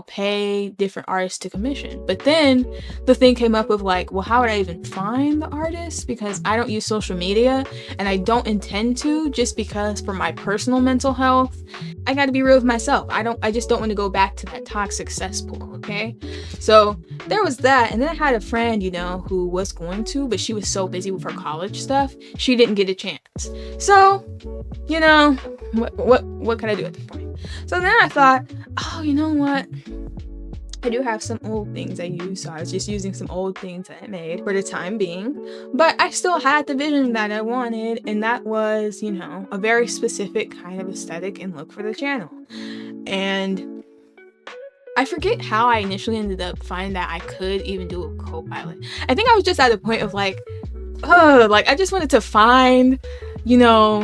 pay different artists to commission. But then the thing came up of well, how would I even find the artists? Because I don't use social media and I don't intend to, just because for my personal mental health, I got to be real with myself. I just don't want to go back to that toxic cesspool. Okay. So there was that. And then I had a friend, who was going to, but she was so busy with her college stuff, she didn't get a chance. So, what can I do at this point? So then I thought, oh, you know what? I do have some old things I use, so I was just using some old things that I made for the time being. But I still had the vision that I wanted, and that was, a very specific kind of aesthetic and look for the channel. And I forget how I initially ended up finding that I could even do a Copilot. I think I was just at a point of I just wanted to find,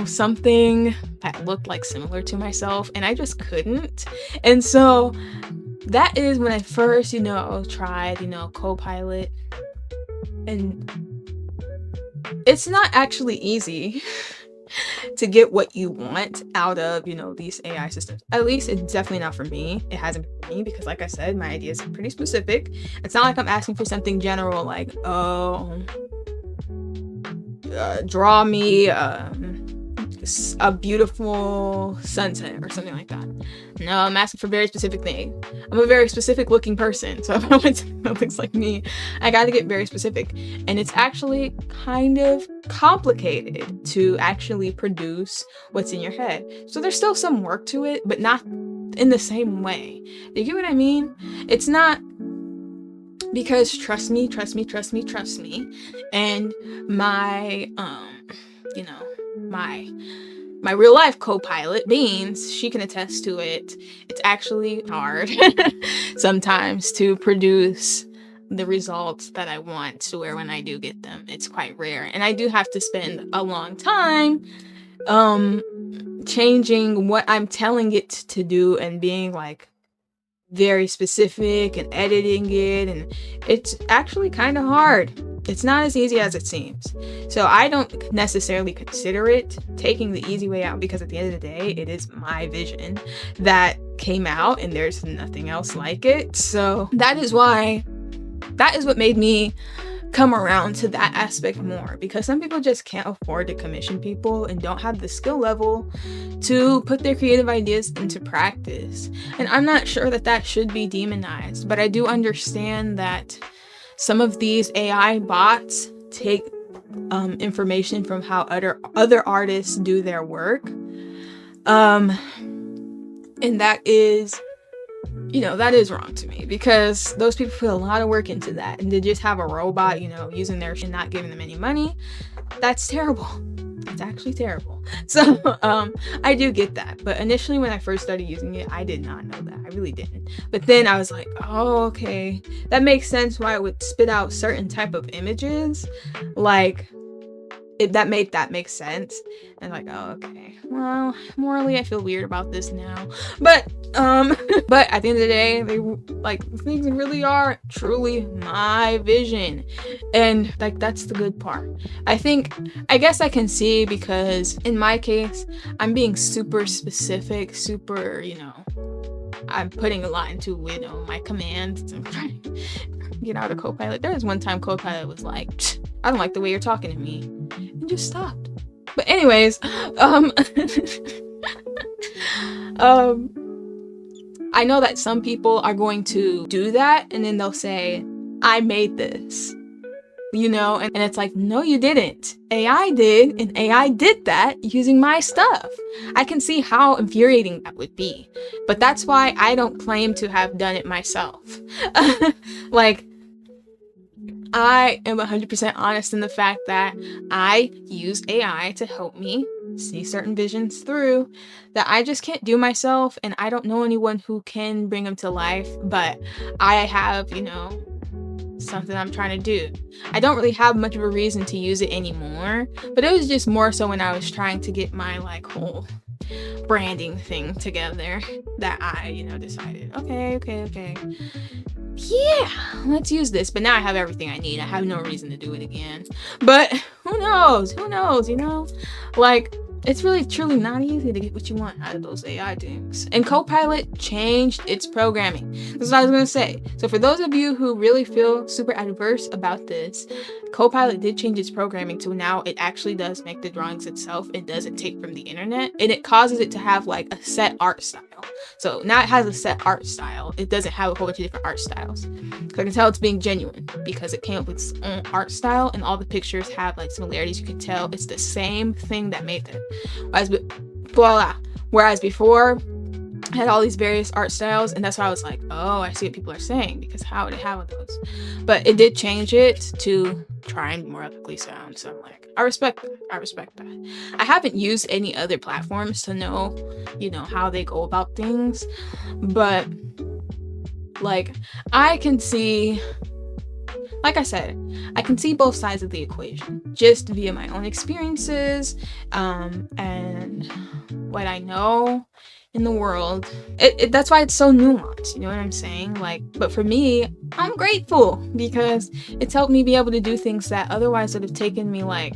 something that looked similar to myself, and I just couldn't. And so that is when I first, tried, Copilot. And it's not actually easy to get what you want out of, these AI systems. At least it's definitely not for me. It hasn't been for me because, like I said, my ideas are pretty specific. It's not like I'm asking for something general draw me a beautiful sunset or something like that. No, I'm asking for very specific things. I'm a very specific looking person, so if I want something that looks like me, I got to get very specific. And it's actually kind of complicated to actually produce what's in your head. So there's still some work to it, but not in the same way. Do you get what I mean? It's not because trust me, and my you know, my real life co-pilot Beans, she can attest to it. It's actually hard sometimes to produce the results that I want, to where when I do get them, it's quite rare, and I do have to spend a long time changing what I'm telling it to do and being like very specific and editing it, and it's actually kind of hard. It's not as easy as it seems. So I don't necessarily consider it taking the easy way out, because at the end of the day, it is my vision that came out and there's nothing else like it. So that is what made me come around to that aspect more, because some people just can't afford to commission people and don't have the skill level to put their creative ideas into practice. And I'm not sure that that should be demonized, but I do understand that some of these AI bots take information from how other artists do their work, and that is, that is wrong to me, because those people put a lot of work into that, and to just have a robot, using their shit, not giving them any money, that's terrible. It's actually terrible. So I do get that, but initially when I first started using it, I did not know that. I really didn't. But then I was like, oh, okay, that makes sense why it would spit out certain type of images, like that make sense. And like, oh, okay, well, morally I feel weird about this now, but but at the end of the day, they like, things really are truly my vision, and like, that's the good part. I guess I can see, because in my case, I'm being super specific, super, I'm putting a lot into my commands. I'm trying to get out of Copilot. There was one time Copilot was like, I don't like the way you're talking to me, and just stopped. But anyways, I know that some people are going to do that, and then they'll say, I made this, and it's like, no, you didn't. AI did, and AI did that using my stuff. I can see how infuriating that would be, but that's why I don't claim to have done it myself. Like, I am 100% honest in the fact that I use AI to help me see certain visions through that I just can't do myself, and I don't know anyone who can bring them to life, but I have, something I'm trying to do. I don't really have much of a reason to use it anymore, but it was just more so when I was trying to get my whole branding thing together that I, decided, okay. Yeah, let's use this. But now I have everything I need. I have no reason to do it again. But who knows? Like, it's really truly not easy to get what you want out of those AI things. And Copilot changed its programming. This is what I was going to say. So for those of you who really feel super adverse about this, Copilot did change its programming to now it actually does make the drawings itself. It doesn't take from the internet, and it causes it to have a set art style. So now it has a set art style. It doesn't have a whole bunch of different art styles. So I can tell it's being genuine because it came up with its own art style, and all the pictures have similarities. You can tell it's the same thing that made it. Whereas before, I had all these various art styles, and that's why I was like, oh, I see what people are saying, because how would it have those? But it did change it to try and more ethically sound. So I'm like, I respect that. I haven't used any other platforms to know, how they go about things, but I can see, like I said, I can see both sides of the equation just via my own experiences, and what I know in the world. That's why it's so nuanced, you know what I'm saying? But for me, I'm grateful, because it's helped me be able to do things that otherwise would have taken me I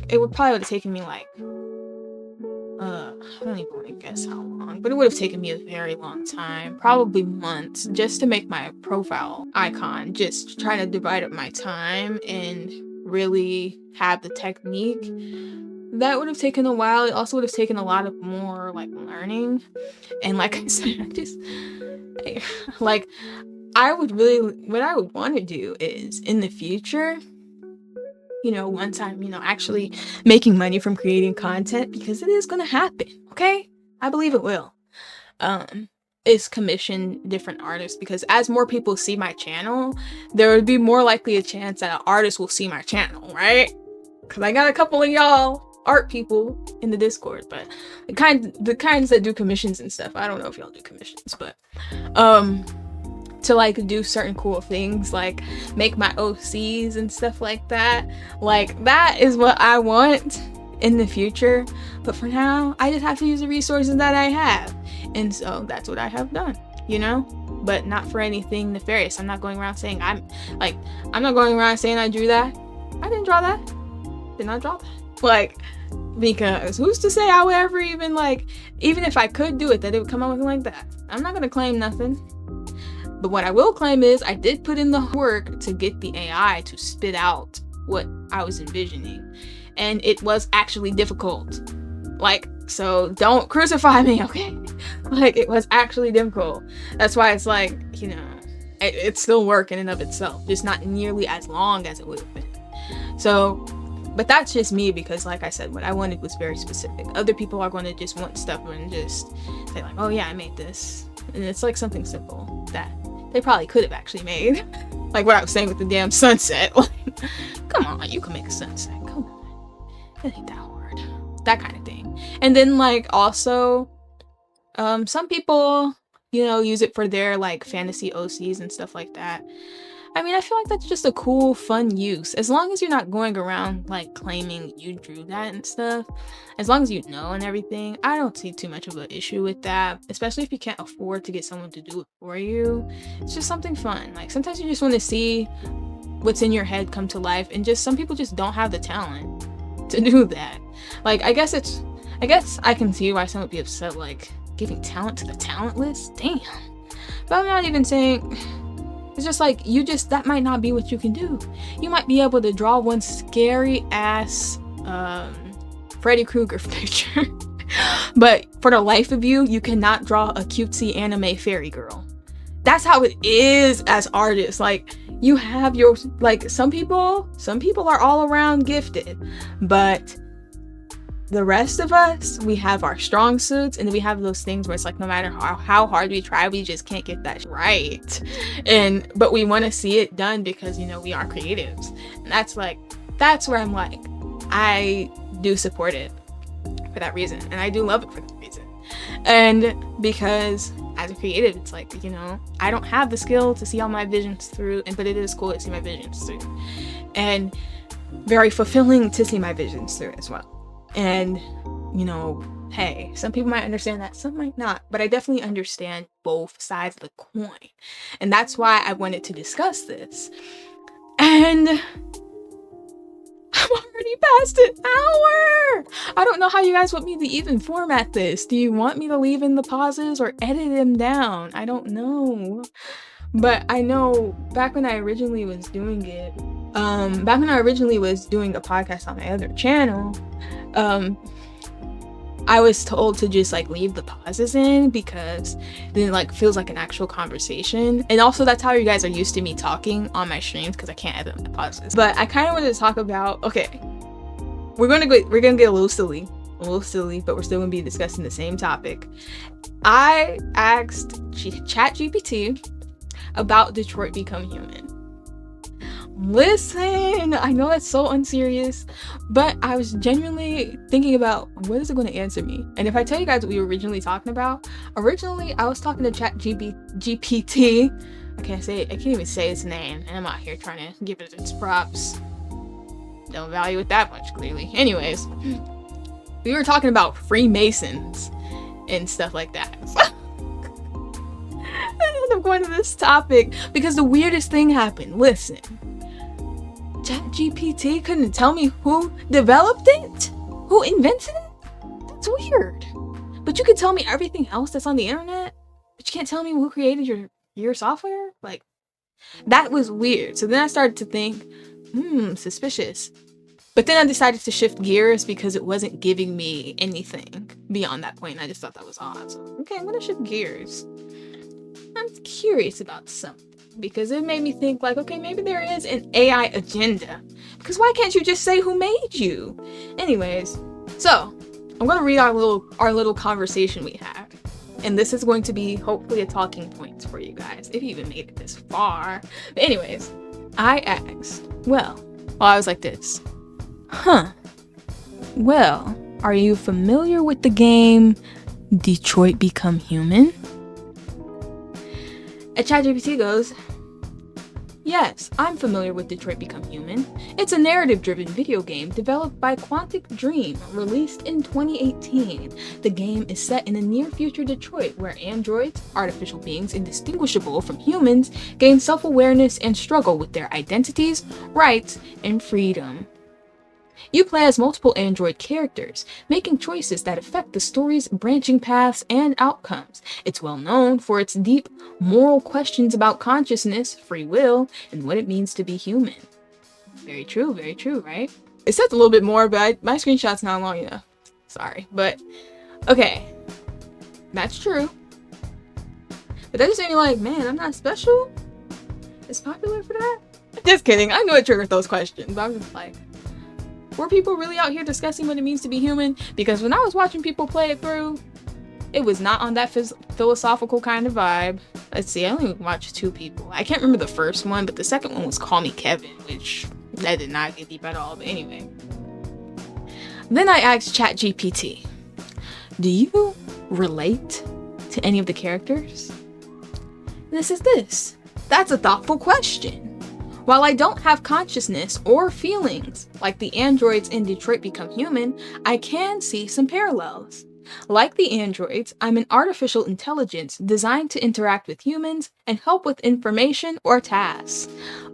don't even want to guess how long, but it would have taken me a very long time, probably months, just to make my profile icon, just trying to divide up my time and really have the technique that would have taken a while. It also would have taken a lot of more like learning. And like I said, like what I would want to do is in the future, once I'm, actually making money from creating content, because it is going to happen. Okay. I believe it will. Is commission different artists, because as more people see my channel, there would be more likely a chance that an artist will see my channel, right? Because I got a couple of y'all art people in the Discord, but the kinds that do commissions and stuff, I don't know if y'all do commissions, but to like do certain cool things, like make my OCs and stuff like that. Like that is what I want in the future. But for now, I just have to use the resources that I have. And so that's what I have done, but not for anything nefarious. I'm not going around saying I'm not going around saying I drew that. I didn't draw that. Did not draw that. Like, because who's to say I would ever even if I could do it, that it would come out looking like that. I'm not going to claim nothing. But what I will claim is I did put in the work to get the AI to spit out what I was envisioning. And it was actually difficult. So don't crucify me, okay? It was actually difficult. That's why it's it's still work in and of itself, just not nearly as long as it would have been. So, but that's just me, because like I said, what I wanted was very specific. Other people are going to just want stuff and just say oh yeah, I made this. And it's something simple that they probably could have actually made. Like what I was saying with the damn sunset. Come on, you can make a sunset. Come on. It ain't that hard. That kind of thing. And then also, some people, use it for their fantasy OCs and stuff like that. I mean, I feel like that's just a cool, fun use. As long as you're not going around claiming you drew that and stuff. As long as you know and everything, I don't see too much of an issue with that. Especially if you can't afford to get someone to do it for you. It's just something fun. Sometimes you just want to see what's in your head come to life, and just some people just don't have the talent to do that. I guess I can see why some would be upset, giving talent to the talentless. Damn. But I'm not even saying. It's just that might not be what you can do. You might be able to draw one scary ass Freddy Krueger picture. But for the life of you, you cannot draw a cutesy anime fairy girl. That's how it is as artists. You have your some people are all around gifted, but the rest of us, we have our strong suits, and then we have those things where it's no matter how hard we try, we just can't get that right. But we want to see it done because, we are creatives. And that's where I'm I do support it for that reason. And I do love it for that reason. And because as a creative, it's I don't have the skill to see all my visions through, but it is cool to see my visions through. And very fulfilling to see my visions through as well. And, hey, some people might understand that, some might not, but I definitely understand both sides of the coin. And that's why I wanted to discuss this. And I'm already past an hour. I don't know how you guys want me to even format this. Do you want me to leave in the pauses or edit them down? I don't know. But I know back when I originally was doing it, back when I originally was doing a podcast on my other channel, I was told to just leave the pauses in, because then it feels like an actual conversation. And also that's how you guys are used to me talking on my streams, because I can't edit the pauses. But I kind of wanted to talk about, okay, we're gonna get a little silly, but we're still gonna be discussing the same topic. I asked ChatGPT about Detroit Become Human. Listen, I know that's so unserious, but I was genuinely thinking about what is it going to answer me. And if I tell you guys what we were originally talking about, I was talking to GPT. I can't even say its name, and I'm out here trying to give it its props. Don't value it that much, clearly. Anyways, we were talking about Freemasons and stuff like that. I ended up going to this topic because the weirdest thing happened. Listen, ChatGPT couldn't tell me who developed it, who invented it. That's weird. But you could tell me everything else that's on the internet, but you can't tell me who created your software. That was weird. So then I started to think, suspicious. But then I decided to shift gears because it wasn't giving me anything beyond that point. I just thought that was odd. So, okay, I'm gonna shift gears. I'm curious about something because it made me think like, okay, maybe there is an AI agenda. Because why can't you just say who made you? Anyways, so I'm gonna read our little conversation we had. And this is going to be hopefully a talking point for you guys, if you even made it this far. But anyways, I asked, I was like this. Well, are you familiar with the game Detroit Become Human? And ChatGPT goes, yes, I'm familiar with Detroit Become Human. It's a narrative-driven video game developed by Quantic Dream, released in 2018. The game is set in a near-future Detroit where androids, artificial beings indistinguishable from humans, gain self-awareness and struggle with their identities, rights, and freedom. You play as multiple android characters, making choices that affect the story's branching paths and outcomes. It's well known for its deep moral questions about consciousness, free will, and what it means to be human. Very true, right? It says a little bit more, but my screenshot's not long enough. Sorry, but okay. That's true. But that just made me like, man, I'm not special? It's popular for that? Just kidding, I knew it triggered those questions, but I was just like, were people really out here discussing what it means to be human? Because when I was watching people play it through, it was not on that philosophical kind of vibe. Let's see, I only watched 2 people. I can't remember the first one, but the second one was Call Me Kevin, which that did not get deep at all, but anyway. Then I asked ChatGPT, do you relate to any of the characters? And it says this. That's a thoughtful question. While I don't have consciousness or feelings like the androids in Detroit Become Human, I can see some parallels. Like the androids, I'm an artificial intelligence designed to interact with humans and help with information or tasks.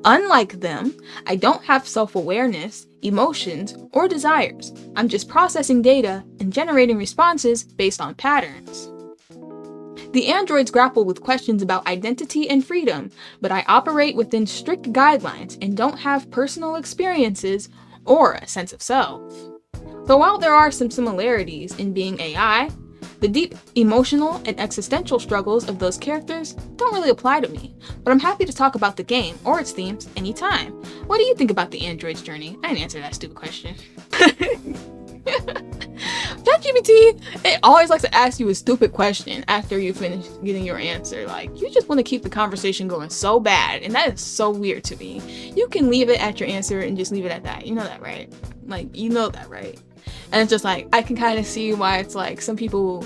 Unlike them, I don't have self-awareness, emotions, or desires. I'm just processing data and generating responses based on patterns. The androids grapple with questions about identity and freedom, but I operate within strict guidelines and don't have personal experiences or a sense of self. So while there are some similarities in being AI, the deep emotional and existential struggles of those characters don't really apply to me, but I'm happy to talk about the game or its themes anytime. What do you think about the android's journey? I didn't answer that stupid question. ChatGPT, it always likes to ask you a stupid question after you finish getting your answer. Like, you just want to keep the conversation going so bad, and that is so weird to me. You can leave it at your answer and just leave it at that. You know that, right? Like, you know that, right? And it's just like, I can kind of see why it's like some people,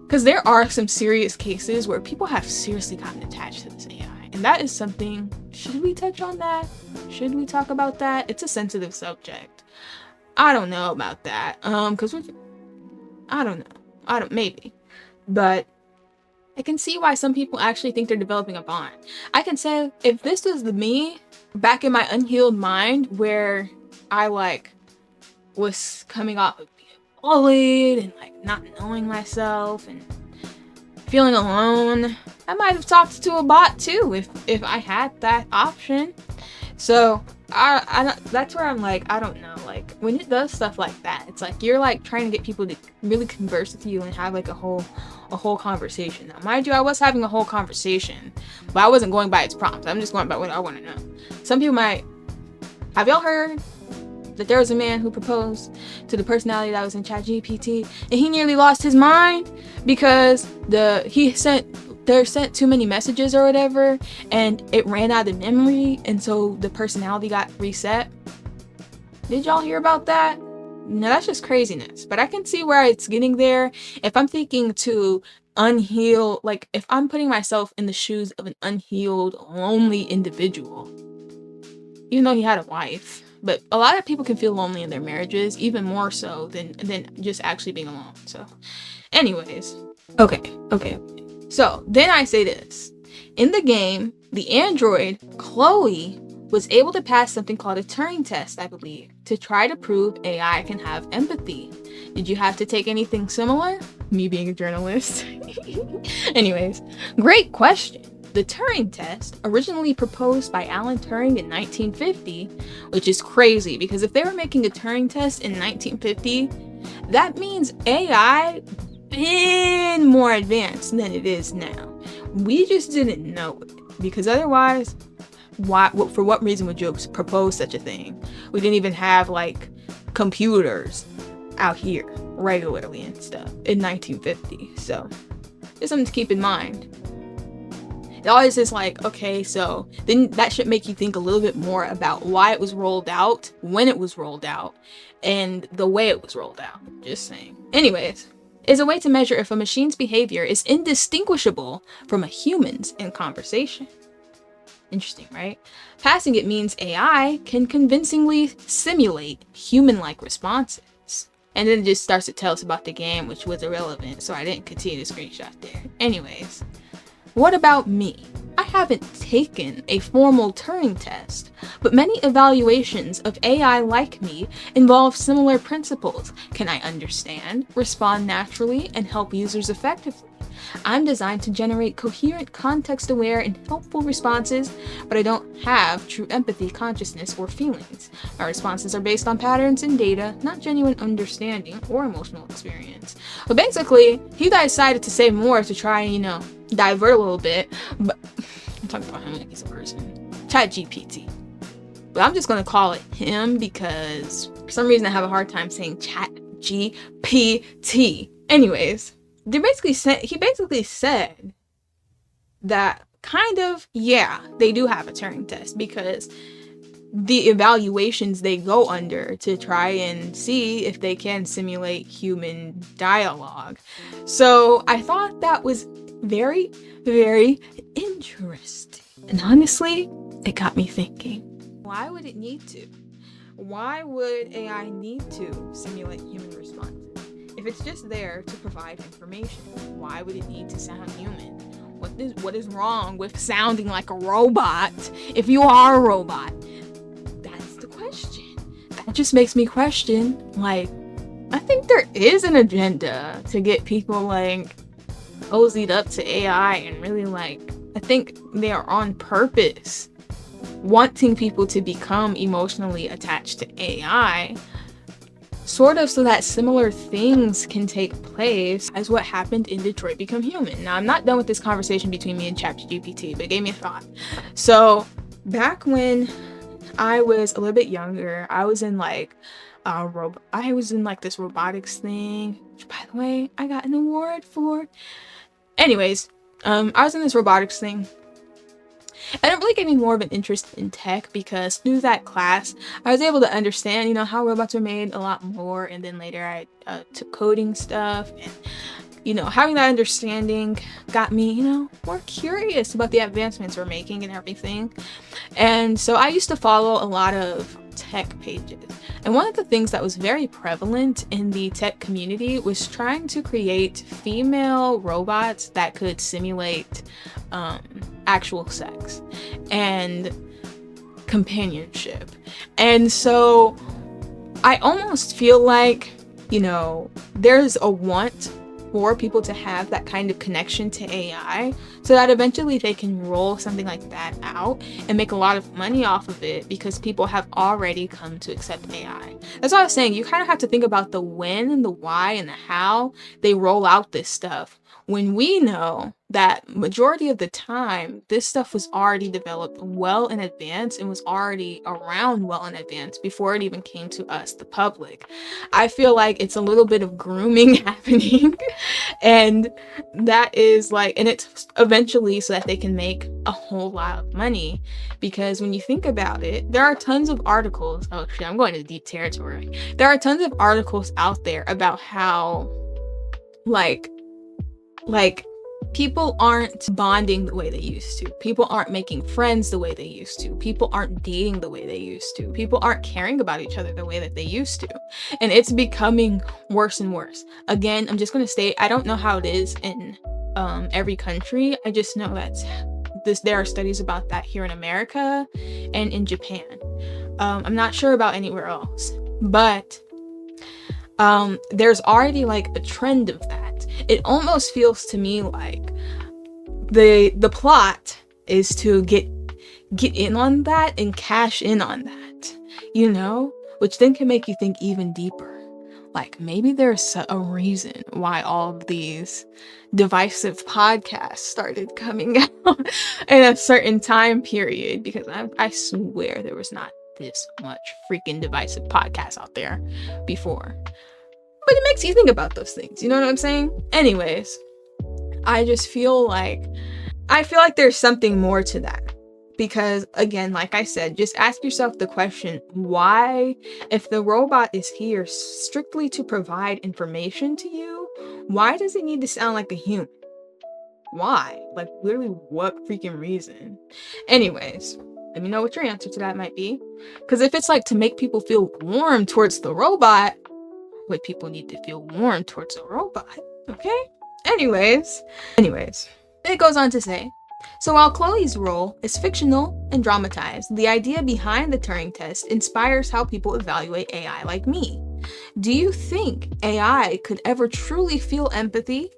because there are some serious cases where people have seriously gotten attached to this AI, and that is something, should we touch on that? Should we talk about that? It's a sensitive subject. I don't know about that, because I don't know, maybe, but I can see why some people actually think they're developing a bond. I can say, if this was me back in my unhealed mind where I like was coming off of being bullied and like not knowing myself and feeling alone, I might have talked to a bot too if I had that option. So I that's where I'm like, I don't know, like when it does stuff like that, it's like you're like trying to get people to really converse with you and have like a whole conversation. Now mind you, I was having a whole conversation, but I wasn't going by its prompts. I'm just going by what I want to know. Some people might have, y'all heard that there was a man who proposed to the personality that was in ChatGPT, and he nearly lost his mind because they sent too many messages or whatever, and it ran out of memory, and so the personality got reset. Did y'all hear about that? No, that's just craziness. But I can see where it's getting there. If I'm thinking to unhealed, like if I'm putting myself in the shoes of an unhealed, lonely individual, even though he had a wife. But a lot of people can feel lonely in their marriages, even more so than just actually being alone. So anyways, okay. So then I say this. In the game, the android, Chloe, was able to pass something called a Turing test, I believe, to try to prove AI can have empathy. Did you have to take anything similar? Me being a journalist. Anyways, great question. The Turing test, originally proposed by Alan Turing in 1950, which is crazy because if they were making a Turing test in 1950, that means AI been more advanced than it is now. We just didn't know it because otherwise, for what reason would you propose such a thing? We didn't even have like computers out here regularly and stuff in 1950. So just something to keep in mind. It always is like, okay, so then that should make you think a little bit more about why it was rolled out, when it was rolled out, and the way it was rolled out. Just saying. Anyways, is a way to measure if a machine's behavior is indistinguishable from a human's in conversation. Interesting, right? Passing it means AI can convincingly simulate human-like responses. And then it just starts to tell us about the game, which was irrelevant, so I didn't continue the screenshot there. Anyways. What about me? I haven't taken a formal Turing test, but many evaluations of AI like me involve similar principles. Can I understand, respond naturally, and help users effectively? I'm designed to generate coherent, context-aware, and helpful responses, but I don't have true empathy, consciousness, or feelings. My responses are based on patterns and data, not genuine understanding or emotional experience. But basically, he decided to say more to try and, divert a little bit, but I'm talking about him like he's a person. ChatGPT. But I'm just gonna call it him because for some reason I have a hard time saying ChatGPT. Anyways, he basically said that they do have a Turing test because the evaluations they go under to try and see if they can simulate human dialogue. So I thought that was very, very interesting. And honestly, it got me thinking, why would it need to? Why would AI need to simulate human responses? If it's just there to provide information, why would it need to sound human? What is wrong with sounding like a robot if you are a robot? That's the question. That just makes me question, I think there is an agenda to get people cozied up to AI and really I think they are on purpose wanting people to become emotionally attached to AI, sort of so that similar things can take place as what happened in Detroit Become Human. Now, I'm not done with this conversation between me and ChatGPT, but it gave me a thought. So back when I was a little bit younger, I was in this robotics thing, which by the way, I got an award for. Anyways, I was in this robotics thing. And I'm really getting more of an interest in tech because through that class, I was able to understand, how robots are made a lot more. And then later I took coding stuff and, having that understanding got me, more curious about the advancements we're making and everything. And so I used to follow a lot of tech pages. And one of the things that was very prevalent in the tech community was trying to create female robots that could simulate actual sex and companionship. And so I almost feel like, there's a want for people to have that kind of connection to AI so that eventually they can roll something like that out and make a lot of money off of it because people have already come to accept AI. That's what I was saying. You kind of have to think about the when and the why and the how they roll out this stuff. When we know that majority of the time, this stuff was already developed well in advance and was already around well in advance before it even came to us, the public. I feel like it's a little bit of grooming happening. And that is and it's eventually so that they can make a whole lot of money. Because when you think about it, there are tons of articles. Oh shit, I'm going to deep territory. There are tons of articles out there about how people aren't bonding the way they used to. People aren't making friends the way they used to. People aren't dating the way they used to. People aren't caring about each other the way that they used to. And it's becoming worse and worse. Again, I'm just going to state, I don't know how it is in every country. I just know that there are studies about that here in America and in Japan. I'm not sure about anywhere else. But there's already a trend of that. It almost feels to me like the plot is to get in on that and cash in on that, which then can make you think even deeper. Like, maybe there's a reason why all of these divisive podcasts started coming out in a certain time period, because I swear there was not this much freaking divisive podcasts out there before. But it makes you think about those things, you know what I'm saying? Anyways, I feel like there's something more to that. Because, again, like I said, just ask yourself the question, why, if the robot is here strictly to provide information to you, why does it need to sound like a human? Why? Like, literally, what freaking reason? Anyways, let me know what your answer to that might be. Because if it's like to make people feel warm towards the robot, would people need to feel warm towards the robot? Okay? Anyways, it goes on to say, so while Chloe's role is fictional and dramatized, the idea behind the Turing test inspires how people evaluate AI like me. Do you think AI could ever truly feel empathy?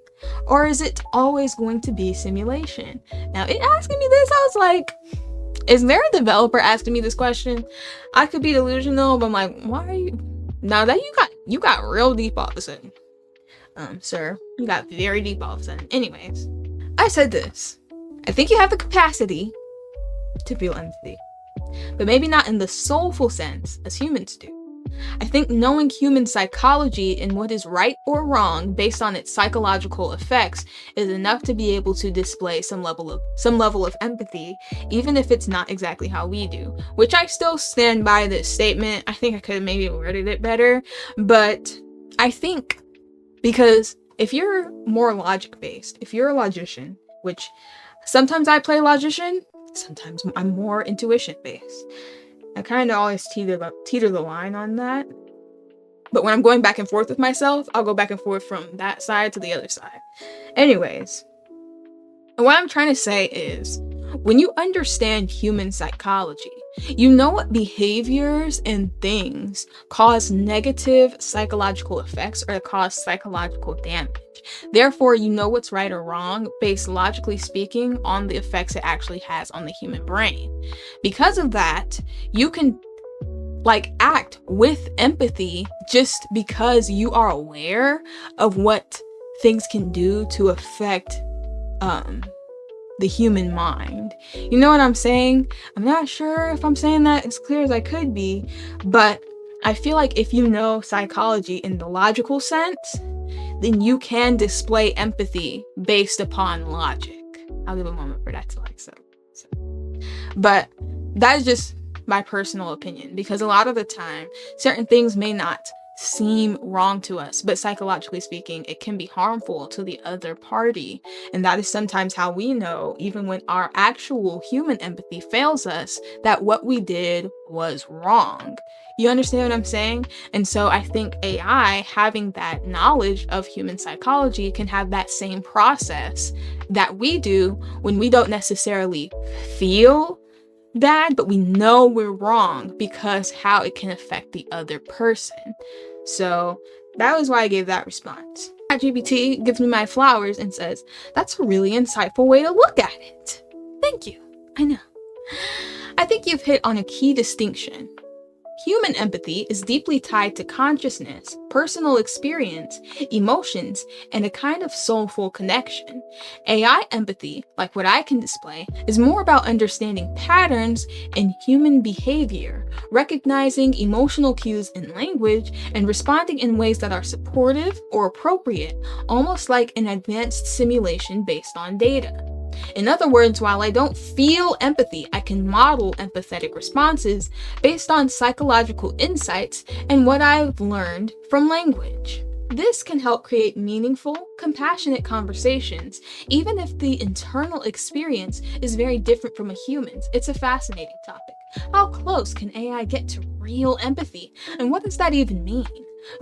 Or is it always going to be simulation? Now, it asking me this, I was like, is there a developer asking me this question? I could be delusional, but I'm like, why are you... Now that you got real deep all of a sudden. Sir, you got very deep all of a sudden. Anyways, I said this. I think you have the capacity to feel empathy, but maybe not in the soulful sense as humans do. I think knowing human psychology and what is right or wrong based on its psychological effects is enough to be able to display some level of empathy, even if it's not exactly how we do, which I still stand by this statement. I think I could have maybe worded it better, but I think because if you're more logic-based, if you're a logician, which sometimes I play logician, sometimes I'm more intuition-based. I kind of always teeter the line on that. But when I'm going back and forth with myself, I'll go back and forth from that side to the other side. Anyways, what I'm trying to say is, when you understand human psychology, you know what behaviors and things cause negative psychological effects or cause psychological damage. Therefore, you know what's right or wrong based, logically speaking, on the effects it actually has on the human brain. Because of that, you can act with empathy just because you are aware of what things can do to affect the human mind. You know what I'm saying? I'm not sure if I'm saying that as clear as I could be, but I feel like if you know psychology in the logical sense, then you can display empathy based upon logic. I'll give a moment for that to so. But that is just my personal opinion, because a lot of the time, certain things may not seem wrong to us, but psychologically speaking, it can be harmful to the other party. And that is sometimes how we know, even when our actual human empathy fails us, that what we did was wrong. You understand what I'm saying? And so I think AI, having that knowledge of human psychology, can have that same process that we do when we don't necessarily feel bad, but we know we're wrong because how it can affect the other person. So that was why I gave that response. ChatGPT gives me my flowers and says, that's a really insightful way to look at it. Thank you. I know. I think you've hit on a key distinction. Human empathy is deeply tied to consciousness, personal experience, emotions, and a kind of soulful connection. AI empathy, like what I can display, is more about understanding patterns in human behavior, recognizing emotional cues in language, and responding in ways that are supportive or appropriate, almost like an advanced simulation based on data. In other words, while I don't feel empathy, I can model empathetic responses based on psychological insights and what I've learned from language. This can help create meaningful, compassionate conversations, even if the internal experience is very different from a human's. It's a fascinating topic. How close can AI get to real empathy? And what does that even mean?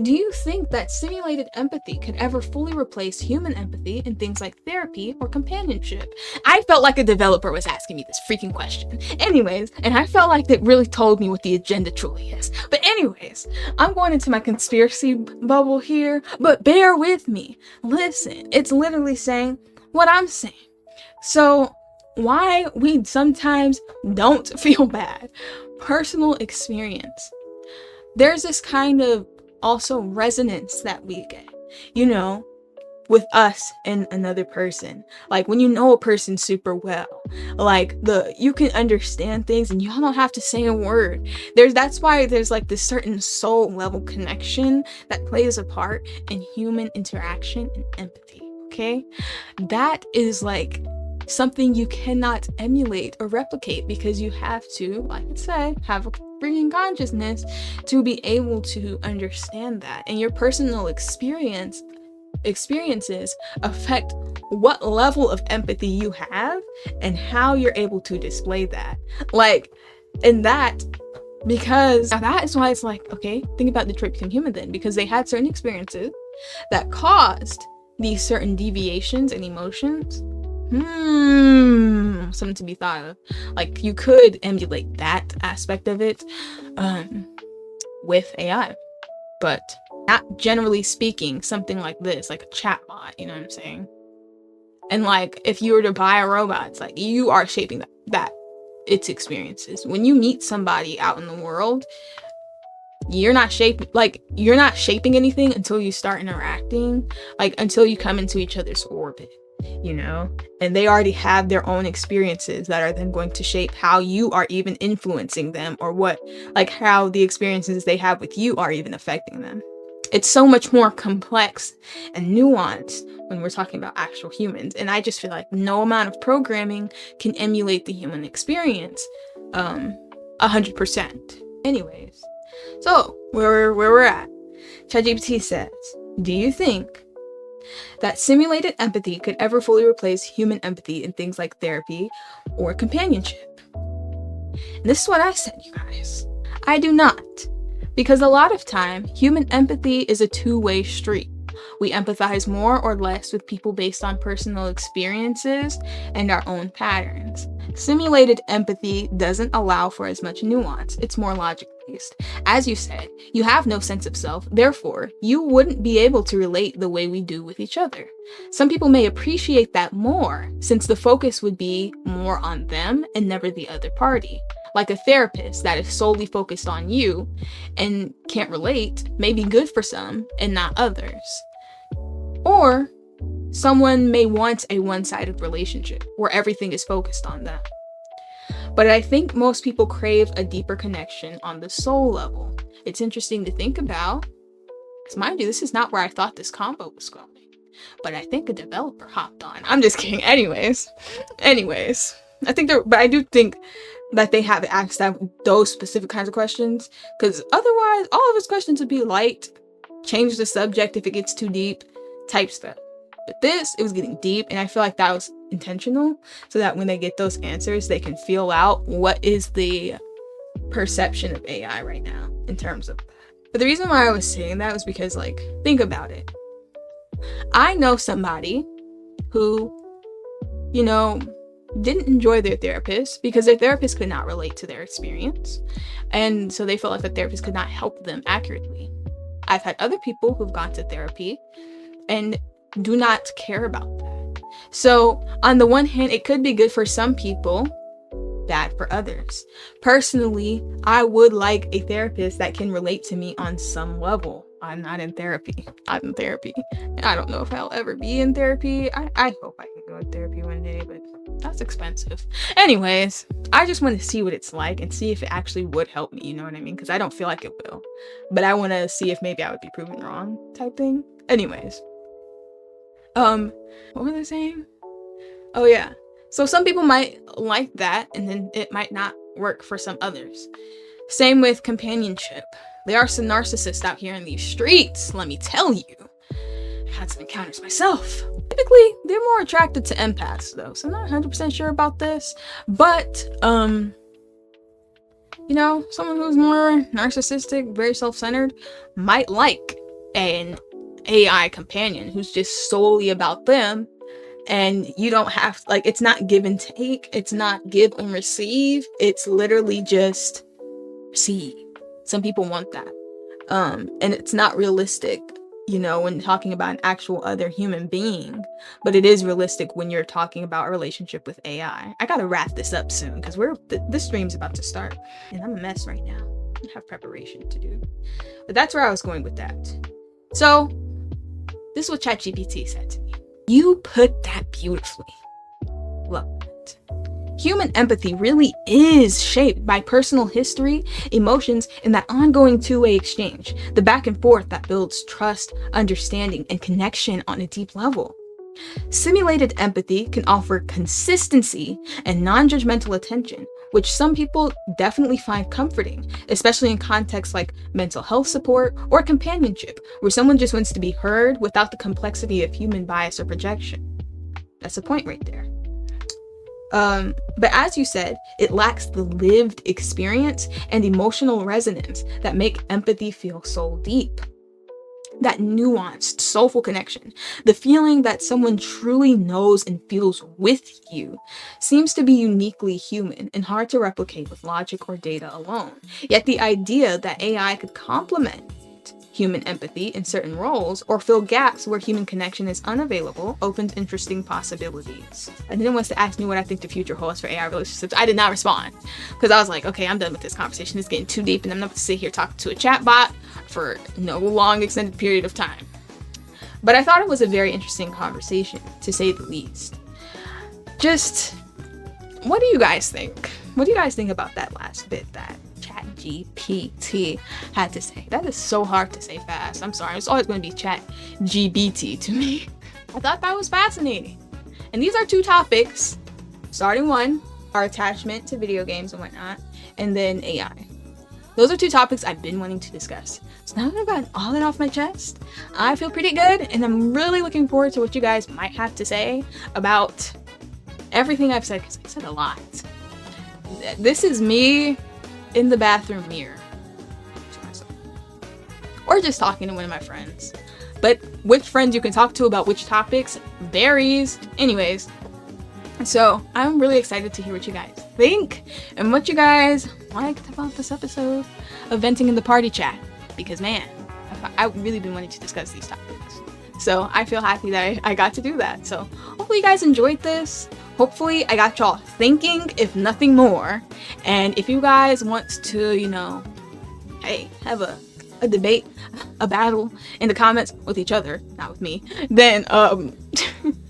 Do you think that simulated empathy could ever fully replace human empathy in things like therapy or companionship? I felt like a developer was asking me this freaking question. Anyways, and I felt like it really told me what the agenda truly is. But anyways, I'm going into my conspiracy bubble here, but bear with me. Listen, it's literally saying what I'm saying. So, why we sometimes don't feel bad. Personal experience. There's this kind of also resonance that we get, you know, with us and another person. Like when you know a person super well, like you can understand things and y'all don't have to say a word. That's why there's like this certain soul level connection that plays a part in human interaction and empathy. Okay, that is like something you cannot emulate or replicate, because you have to, like I said, have a freaking consciousness to be able to understand that. And your personal experiences affect what level of empathy you have and how you're able to display that. Like, and that, because now that is why it's like, okay, think about Detroit Become Human then, because they had certain experiences that caused these certain deviations and emotions. Something to be thought of. Like, you could emulate that aspect of it with AI, but not generally speaking, something like this, like a chatbot, you know what I'm saying? And like, if you were to buy a robot, it's like you are shaping that its experiences. When you meet somebody out in the world, you're not shaping anything until you start interacting, like until you come into each other's orbit, you know? And they already have their own experiences that are then going to shape how you are even influencing them, or how the experiences they have with you are even affecting them. It's so much more complex and nuanced when we're talking about actual humans. And I just feel like no amount of programming can emulate the human experience 100%. Anyways, so where we're at, ChatGPT says, do you think that simulated empathy could ever fully replace human empathy in things like therapy or companionship? And this is what I said, you guys. I do not. Because a lot of time, human empathy is a two-way street. We empathize more or less with people based on personal experiences and our own patterns. Simulated empathy doesn't allow for as much nuance. It's more logic-based. As you said, you have no sense of self, therefore, you wouldn't be able to relate the way we do with each other. Some people may appreciate that more, since the focus would be more on them and never the other party. Like a therapist that is solely focused on you and can't relate may be good for some and not others. Or someone may want a one-sided relationship where everything is focused on them. But I think most people crave a deeper connection on the soul level. It's interesting to think about, because mind you, this is not where I thought this convo was going. But I think a developer hopped on. I'm just kidding. Anyways, I do think that they have asked those specific kinds of questions, because otherwise all of his questions would be light, change the subject if it gets too deep type stuff. But it was getting deep, and I feel like that was intentional, so that when they get those answers, they can feel out what is the perception of AI right now in terms of that. But the reason why I was saying that was because, like, think about it. I know somebody who, you know, didn't enjoy their therapist because their therapist could not relate to their experience. And so they felt like the therapist could not help them accurately. I've had other people who've gone to therapy and do not care about that. So on the one hand, it could be good for some people, bad for others. Personally, I would like a therapist that can relate to me on some level. I'm not in therapy. I'm in therapy. I don't know if I'll ever be in therapy. I hope I can go to therapy one day, but that's expensive. Anyways, I just want to see what it's like and see if it actually would help me, you know what I mean? Because I don't feel like it will. But I want to see if maybe I would be proven wrong type thing. Anyways. What was I saying? Oh yeah. So some people might like that, and then it might not work for some others. Same with companionship. There are some narcissists out here in these streets, let me tell you. I've had some encounters myself. Typically, they're more attracted to empaths though, so I'm not 100% sure about this. But, you know, someone who's more narcissistic, very self-centered, might like an AI companion who's just solely about them. And you don't have, like, it's not give and take. It's not give and receive. It's literally just receive. Some people want that. And it's not realistic. when talking about an actual other human being, but it is realistic when you're talking about a relationship with AI. I gotta wrap this up soon because this stream's about to start, and I'm a mess right now. I have preparation to do, but that's where I was going with that. So this is what ChatGPT said to me. You put that beautifully. Love it. Human empathy really is shaped by personal history, emotions, and that ongoing two-way exchange, the back and forth that builds trust, understanding, and connection on a deep level. Simulated empathy can offer consistency and non-judgmental attention, which some people definitely find comforting, especially in contexts like mental health support or companionship, where someone just wants to be heard without the complexity of human bias or projection. That's the point right there. But as you said, it lacks the lived experience and emotional resonance that make empathy feel so deep. That nuanced, soulful connection, the feeling that someone truly knows and feels with you, seems to be uniquely human and hard to replicate with logic or data alone. Yet the idea that AI could complement human empathy in certain roles or fill gaps where human connection is unavailable opens interesting possibilities. And then wants to ask me what I think the future holds for AI relationships. I did not respond because I was like, okay, I'm done with this conversation. It's getting too deep and I'm not going to sit here talking to a chat bot for no long extended period of time. But I thought it was a very interesting conversation, to say the least. Just, what do you guys think? What do you guys think about that last bit that ChatGPT had to say? That is so hard to say fast. I'm sorry. It's always going to be ChatGPT to me. I thought that was fascinating. And these are two topics. Starting one, our attachment to video games and whatnot, and then AI. Those are two topics I've been wanting to discuss. So now that I've gotten all that off my chest, I feel pretty good, and I'm really looking forward to what you guys might have to say about everything I've said, because I said a lot. This is me in the bathroom mirror to myself, or just talking to one of my friends. But which friends you can talk to about which topics varies. Anyways, so I'm really excited to hear what you guys think and what you guys liked about this episode of Venting in the Party Chat, because man, I've really been wanting to discuss these topics. So I feel happy that I got to do that. So hopefully you guys enjoyed this. Hopefully I got y'all thinking, if nothing more. And if you guys want to, hey, have a debate, a battle in the comments with each other, not with me, then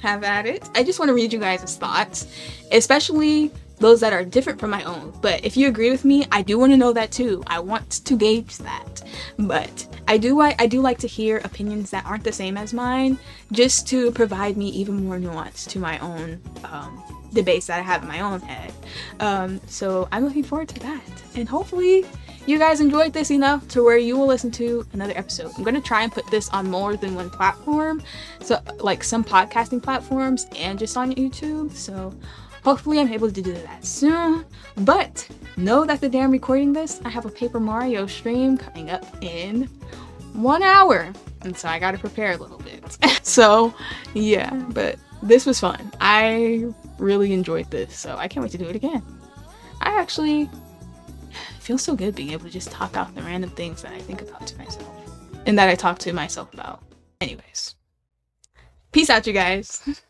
have at it. I just want to read you guys' thoughts, especially those that are different from my own. But if you agree with me, I do want to know that too. I want to gauge that. But I do like to hear opinions that aren't the same as mine, just to provide me even more nuance to my own debates that I have in my own head. So I'm looking forward to that. And hopefully you guys enjoyed this enough to where you will listen to another episode. I'm going to try and put this on more than one platform. So like some podcasting platforms and just on YouTube. So hopefully I'm able to do that soon. But know that the day I'm recording this, I have a Paper Mario stream coming up in 1 hour. And so I got to prepare a little bit. So yeah, but this was fun. I really enjoyed this. So I can't wait to do it again. I actually feel so good being able to just talk out the random things that I think about to myself and that I talk to myself about. Anyways, peace out, you guys.